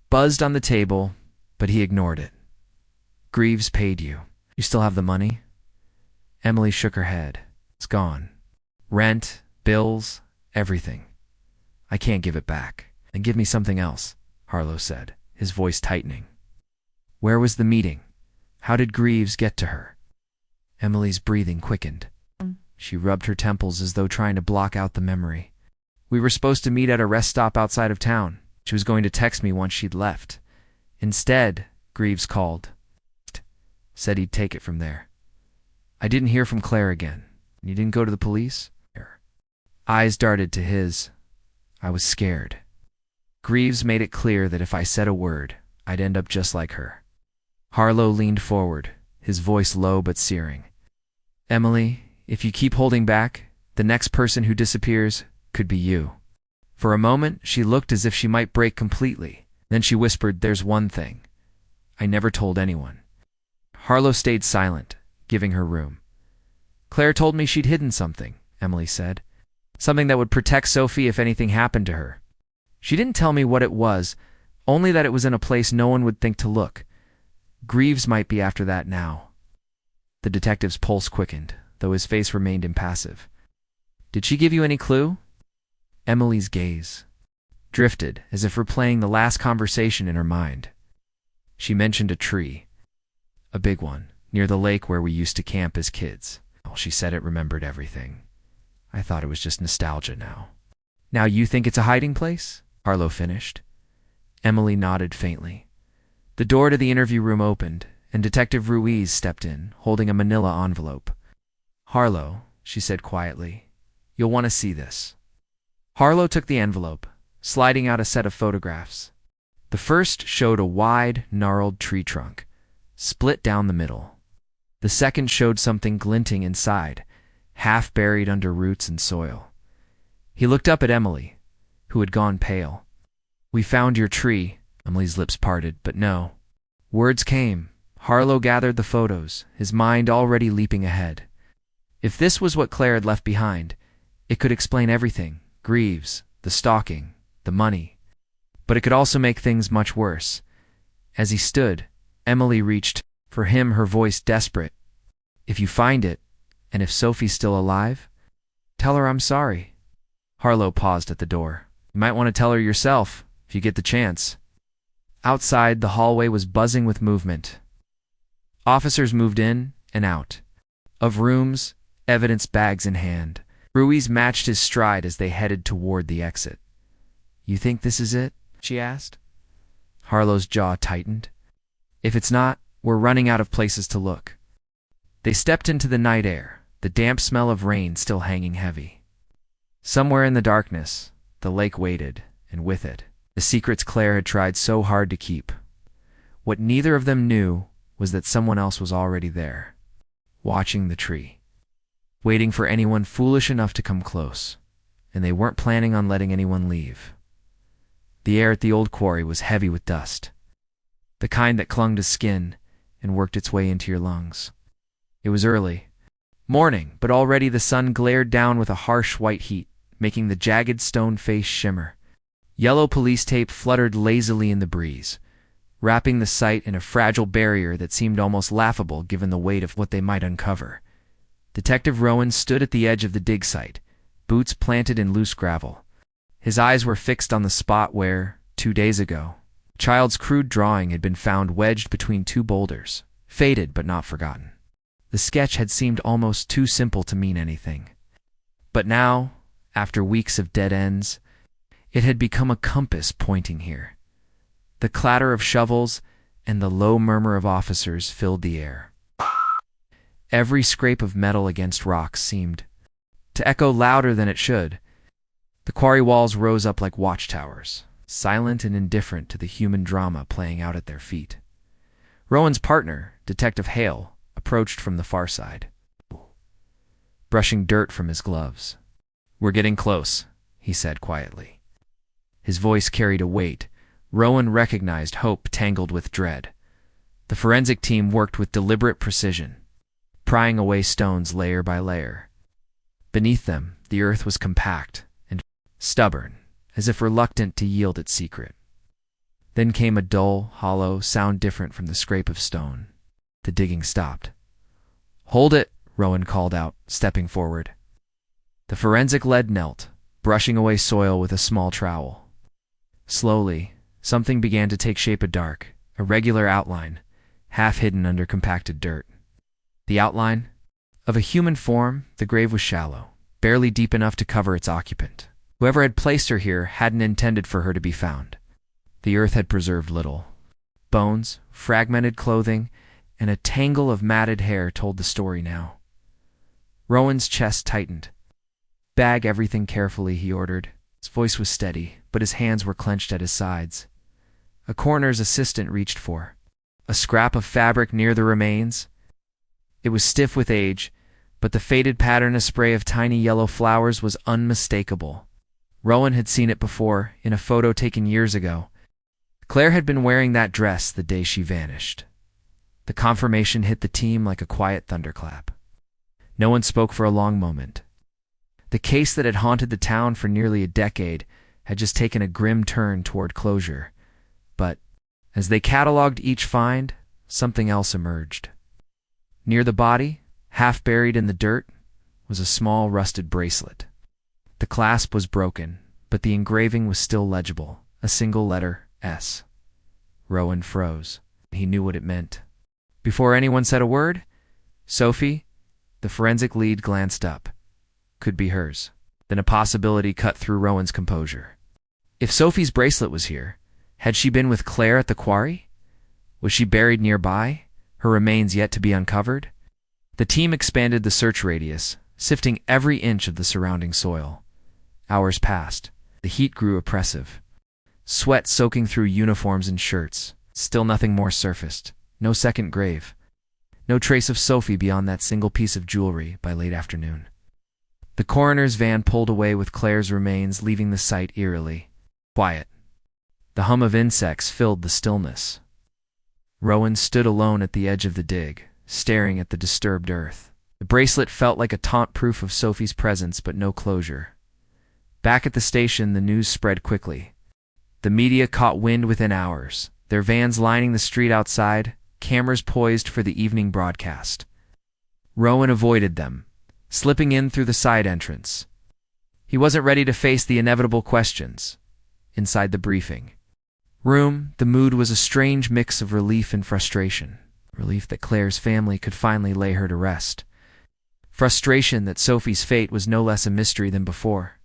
buzzed on the table, but he ignored it. Greaves paid you. You still have the money? Emily shook her head. It's gone. Rent, bills, everything. I can't give it back. Then give me something else, Harlow said, his voice tightening. Where was the meeting? How did Greaves get to her? Emily's breathing quickened. She rubbed her temples as though trying to block out the memory. We were supposed to meet at a rest stop outside of town. She was going to text me once she'd left. Instead, Greaves called. Said he'd take it from there. I didn't hear from Claire again. You didn't go to the police? Eyes darted to his. I was scared. Greaves made it clear that if I said a word, I'd end up just like her. Harlow leaned forward, his voice low but searing. Emily, if you keep holding back, the next person who disappears could be you. For a moment, she looked as if she might break completely. Then she whispered, there's one thing. I never told anyone. Harlow stayed silent, giving her room. Claire told me she'd hidden something, Emily said. Something that would protect Sophie if anything happened to her. She didn't tell me what it was, only that it was in a place no one would think to look. Greaves might be after that now. The detective's pulse quickened, though his face remained impassive. Did she give you any clue? Emily's gaze drifted, as if replaying the last conversation in her mind. She mentioned a tree. A big one, near the lake where we used to camp as kids. She said it remembered everything. I thought it was just nostalgia now. Now you think it's a hiding place? Harlow finished. Emily nodded faintly. The door to the interview room opened, and Detective Ruiz stepped in, holding a manila envelope. Harlow, she said quietly, you'll want to see this. Harlow took the envelope, sliding out a set of photographs. The first showed a wide, gnarled tree trunk, split down the middle. The second showed something glinting inside, half buried under roots and soil. He looked up at Emily, who had gone pale. We found your tree, Emily's lips parted, but no. Words came. Harlow gathered the photos, his mind already leaping ahead. If this was what Claire had left behind, it could explain everything. Greaves, the stalking, the money. But it could also make things much worse. As he stood, Emily reached for him, her voice desperate. If you find it, and if Sophie's still alive, tell her I'm sorry. Harlow paused at the door. You might want to tell her yourself, if you get the chance. Outside, the hallway was buzzing with movement. Officers moved in and out of rooms, evidence bags in hand. Ruiz matched his stride as they headed toward the exit. You think this is it? She asked. Harlow's jaw tightened. If it's not, we're running out of places to look. They stepped into the night air, the damp smell of rain still hanging heavy. Somewhere in the darkness, the lake waited, and with it, the secrets Claire had tried so hard to keep. What neither of them knew was that someone else was already there, watching the tree, waiting for anyone foolish enough to come close, and they weren't planning on letting anyone leave. The air at the old quarry was heavy with dust, the kind that clung to skin and worked its way into your lungs. It was early morning, but already the sun glared down with a harsh white heat, making the jagged stone face shimmer. Yellow police tape fluttered lazily in the breeze, wrapping the site in a fragile barrier that seemed almost laughable given the weight of what they might uncover. Detective Rowan stood at the edge of the dig site, boots planted in loose gravel. His eyes were fixed on the spot where, 2 days ago, a child's crude drawing had been found wedged between two boulders, faded but not forgotten. The sketch had seemed almost too simple to mean anything. But now, after weeks of dead ends, it had become a compass pointing here. The clatter of shovels and the low murmur of officers filled the air. Every scrape of metal against rocks seemed to echo louder than it should. The quarry walls rose up like watchtowers, silent and indifferent to the human drama playing out at their feet. Rowan's partner, Detective Hale, approached from the far side, brushing dirt from his gloves. "We're getting close," he said quietly. His voice carried a weight. Rowan recognized hope tangled with dread. The forensic team worked with deliberate precision, prying away stones layer by layer. Beneath them, the earth was compact and stubborn, as if reluctant to yield its secret. Then came a dull, hollow sound different from the scrape of stone. The digging stopped. "Hold it," Rowan called out, stepping forward. The forensic lead knelt, brushing away soil with a small trowel. Slowly, something began to take shape, a dark, irregular outline, half hidden under compacted dirt. The outline of a human form. The grave was shallow, barely deep enough to cover its occupant. Whoever had placed her here hadn't intended for her to be found. The earth had preserved little. Bones, fragmented clothing, and a tangle of matted hair told the story now. Rowan's chest tightened. "Bag everything carefully," he ordered. His voice was steady, but his hands were clenched at his sides. A coroner's assistant reached for a scrap of fabric near the remains. It was stiff with age, but the faded pattern, a spray of tiny yellow flowers, was unmistakable. Rowan had seen it before, in a photo taken years ago. Claire had been wearing that dress the day she vanished. The confirmation hit the team like a quiet thunderclap. No one spoke for a long moment. The case that had haunted the town for nearly a decade had just taken a grim turn toward closure. But as they cataloged each find, something else emerged. Near the body, half buried in the dirt, was a small rusted bracelet. The clasp was broken, but the engraving was still legible, a single letter, S. Rowan froze. He knew what it meant. Before anyone said a word, Sophie, the forensic lead, glanced up. Could be hers. Then a possibility cut through Rowan's composure. If Sophie's bracelet was here, had she been with Claire at the quarry? Was she buried nearby, her remains yet to be uncovered? The team expanded the search radius, sifting every inch of the surrounding soil. Hours passed. The heat grew oppressive. Sweat soaking through uniforms and shirts. Still nothing more surfaced. No second grave. No trace of Sophie beyond that single piece of jewelry by late afternoon. The coroner's van pulled away with Claire's remains, leaving the site eerily quiet. The hum of insects filled the stillness. Rowan stood alone at the edge of the dig, staring at the disturbed earth. The bracelet felt like a taunt, proof of Sophie's presence, but no closure. Back at the station, the news spread quickly. The media caught wind within hours, their vans lining the street outside, cameras poised for the evening broadcast. Rowan avoided them, slipping in through the side entrance. He wasn't ready to face the inevitable questions. Inside the briefing room, the mood was a strange mix of relief and frustration. Relief that Claire's family could finally lay her to rest. Frustration that Sophie's fate was no less a mystery than before.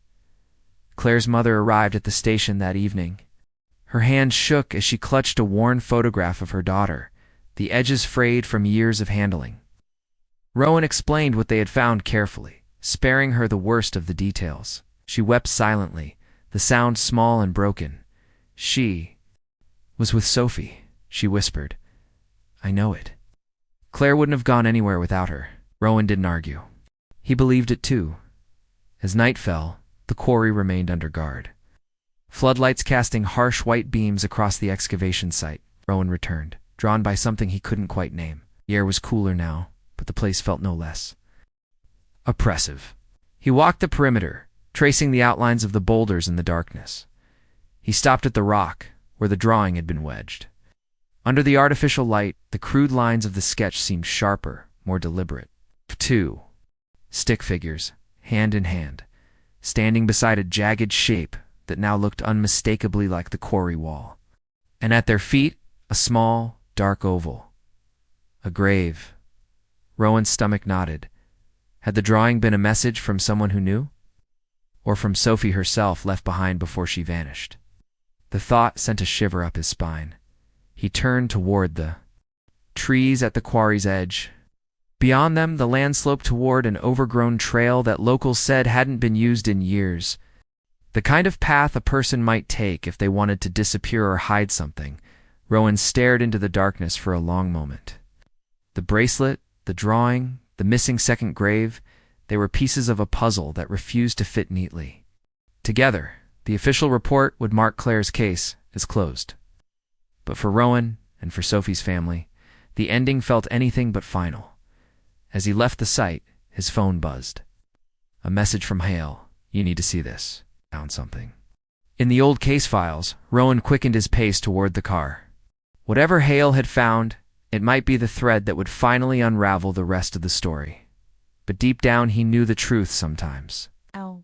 Claire's mother arrived at the station that evening. Her hand shook as she clutched a worn photograph of her daughter, the edges frayed from years of handling. Rowan explained what they had found carefully, sparing her the worst of the details. She wept silently, the sound small and broken. "She was with Sophie," she whispered. "I know it. Claire wouldn't have gone anywhere without her." Rowan didn't argue. He believed it too. As night fell, the quarry remained under guard. Floodlights casting harsh white beams across the excavation site. Rowan returned, drawn by something he couldn't quite name. The air was cooler now, but the place felt no less oppressive. He walked the perimeter, tracing the outlines of the boulders in the darkness. He stopped at the rock, where the drawing had been wedged. Under the artificial light, the crude lines of the sketch seemed sharper, more deliberate. 2. Stick figures, hand in hand, standing beside a jagged shape that now looked unmistakably like the quarry wall. And at their feet, a small, dark oval. A grave. Rowan's stomach knotted. Had the drawing been a message from someone who knew? Or from Sophie herself, left behind before she vanished? The thought sent a shiver up his spine. He turned toward the trees at the quarry's edge. Beyond them, the land sloped toward an overgrown trail that locals said hadn't been used in years. The kind of path a person might take if they wanted to disappear or hide something. Rowan stared into the darkness for a long moment. The bracelet, the drawing, the missing second grave, they were pieces of a puzzle that refused to fit neatly. Together, the official report would mark Claire's case as closed. But for Rowan, and for Sophie's family, the ending felt anything but final. As he left the site, his phone buzzed. A message from Hale. "You need to see this. Found something." In the old case files, Rowan quickened his pace toward the car. Whatever Hale had found, it might be the thread that would finally unravel the rest of the story. But deep down he knew the truth sometimes. Ow.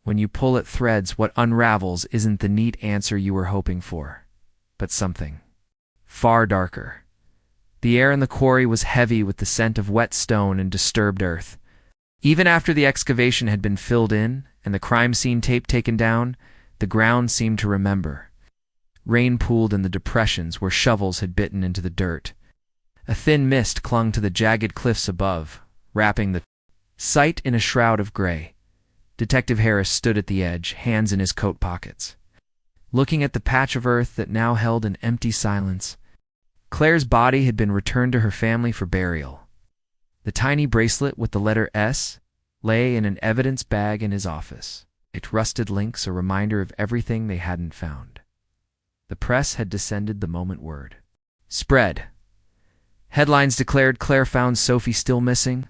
When you pull at threads, what unravels isn't the neat answer you were hoping for, but something far darker. The air in the quarry was heavy with the scent of wet stone and disturbed earth. Even after the excavation had been filled in and the crime scene tape taken down, the ground seemed to remember. Rain pooled in the depressions where shovels had bitten into the dirt. A thin mist clung to the jagged cliffs above, wrapping the site in a shroud of gray. Detective Harris stood at the edge, hands in his coat pockets, looking at the patch of earth that now held an empty silence. Claire's body had been returned to her family for burial. The tiny bracelet with the letter S lay in an evidence bag in his office. Its rusted links a reminder of everything they hadn't found. The press had descended the moment word spread. Headlines declared Claire found Sophie still missing,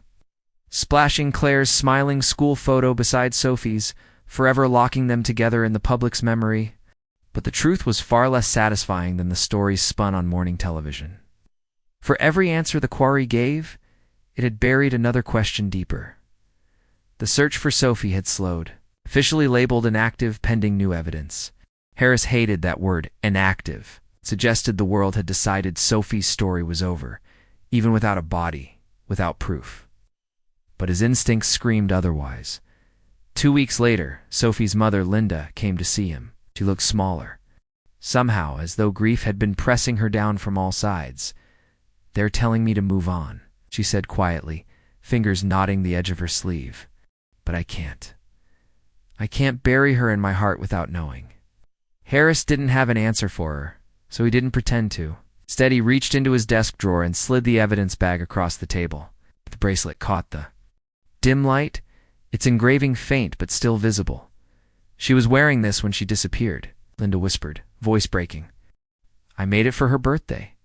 splashing Claire's smiling school photo beside Sophie's, forever locking them together in the public's memory. But the truth was far less satisfying than the stories spun on morning television. For every answer the quarry gave, it had buried another question deeper. The search for Sophie had slowed, officially labeled inactive pending new evidence. Harris hated that word, inactive. It suggested the world had decided Sophie's story was over, even without a body, without proof. But his instincts screamed otherwise. 2 weeks later, Sophie's mother, Linda, came to see him. She looked smaller, somehow as though grief had been pressing her down from all sides. "They're telling me to move on," she said quietly, fingers knotting the edge of her sleeve. "But I can't. I can't bury her in my heart without knowing." Harris didn't have an answer for her, so he didn't pretend to. Instead, he reached into his desk drawer and slid the evidence bag across the table. The bracelet caught the dim light, its engraving faint but still visible. "She was wearing this when she disappeared," Linda whispered, voice breaking. "I made it for her birthday.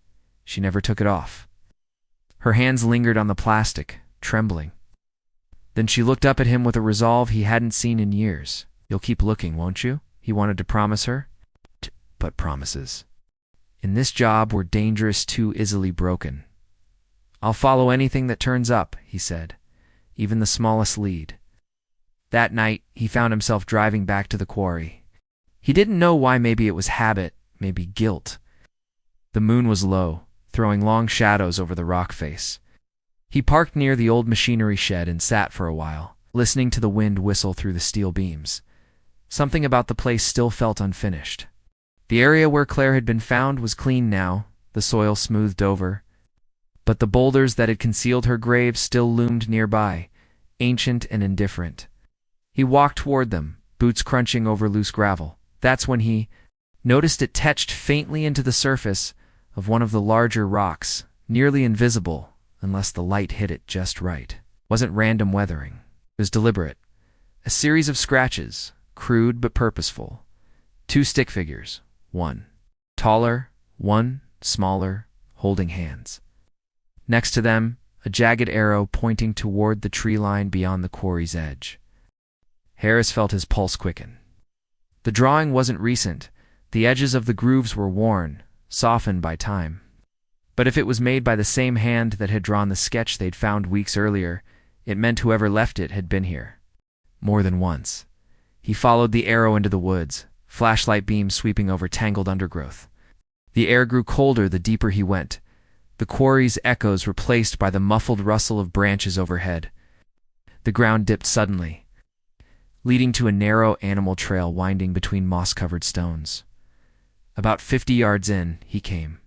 She never took it off." Her hands lingered on the plastic, trembling. Then she looked up at him with a resolve he hadn't seen in years. "You'll keep looking, won't you?" he wanted to promise her. But promises in this job were dangerous, too easily broken. "I'll follow anything that turns up," he said, "even the smallest lead." That night, he found himself driving back to the quarry. He didn't know why. Maybe it was habit, maybe guilt. The moon was low, throwing long shadows over the rock face. He parked near the old machinery shed and sat for a while, listening to the wind whistle through the steel beams. Something about the place still felt unfinished. The area where Claire had been found was clean now, the soil smoothed over. But the boulders that had concealed her grave still loomed nearby, ancient and indifferent. He walked toward them, boots crunching over loose gravel. That's when he noticed it etched faintly into the surface of one of the larger rocks, nearly invisible unless the light hit it just right. It wasn't random weathering. It was deliberate. A series of scratches, crude but purposeful. 2 stick figures, one taller, one smaller, holding hands. Next to them, a jagged arrow pointing toward the tree line beyond the quarry's edge. Harris felt his pulse quicken. The drawing wasn't recent. The edges of the grooves were worn, softened by time. But if it was made by the same hand that had drawn the sketch they'd found weeks earlier, It meant whoever left it had been here. More than once. He followed the arrow into the woods, flashlight beams sweeping over tangled undergrowth. The air grew colder the deeper he went, the quarry's echoes replaced by the muffled rustle of branches overhead. The ground dipped suddenly, leading to a narrow animal trail winding between moss-covered stones. About 50 yards in, he came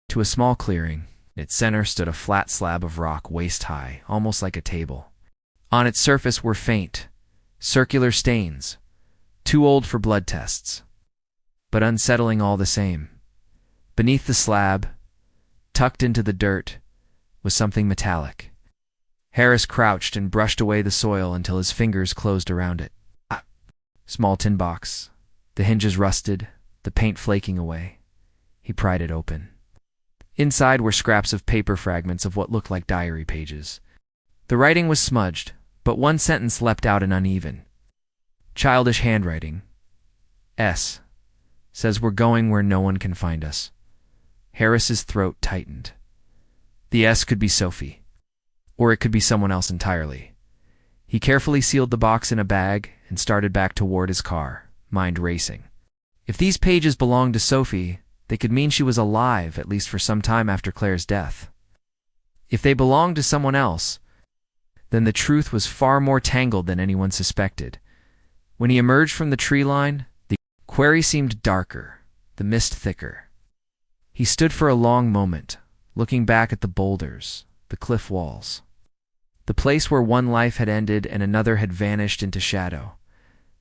to a small clearing. In its center stood a flat slab of rock waist-high, almost like a table. On its surface were faint, circular stains, too old for blood tests, but unsettling all the same. Beneath the slab, tucked into the dirt, was something metallic. Harris crouched and brushed away the soil until his fingers closed around it. Small tin box, the hinges rusted, the paint flaking away. He pried it open. Inside were scraps of paper fragments of what looked like diary pages. The writing was smudged, but one sentence leapt out and uneven. Childish handwriting. S. Says we're going where no one can find us. Harris's throat tightened. The S could be Sophie, or it could be someone else entirely. He carefully sealed the box in a bag and started back toward his car, mind racing. If these pages belonged to Sophie, they could mean she was alive at least for some time after Claire's death. If they belonged to someone else, then the truth was far more tangled than anyone suspected. When he emerged from the tree line, the quarry seemed darker, the mist thicker. He stood for a long moment, looking back at the boulders, the cliff walls. The place where one life had ended and another had vanished into shadow.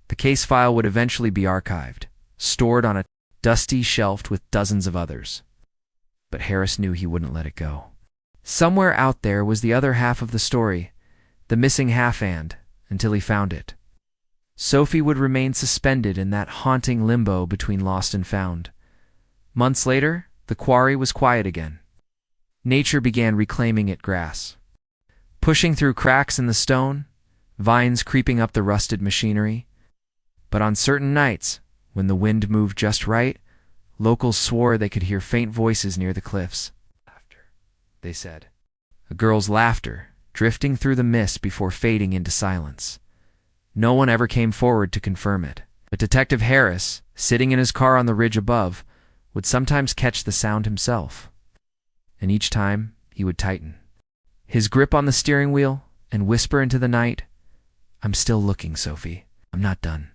The case file would eventually be archived, stored on a dusty shelf with dozens of others. But Harris knew he wouldn't let it go. Somewhere out there was the other half of the story, the missing half-and, until he found it. Sophie would remain suspended in that haunting limbo between lost and found. Months later, the quarry was quiet again. Nature began reclaiming its grass. Pushing through cracks in the stone, vines creeping up the rusted machinery. But on certain nights, when the wind moved just right, locals swore they could hear faint voices near the cliffs. Laughter, they said. A girl's laughter, drifting through the mist before fading into silence. No one ever came forward to confirm it. But Detective Harris, sitting in his car on the ridge above, would sometimes catch the sound himself. And each time, he would tighten his grip on the steering wheel and whisper into the night, "I'm still looking, Sophie. I'm not done."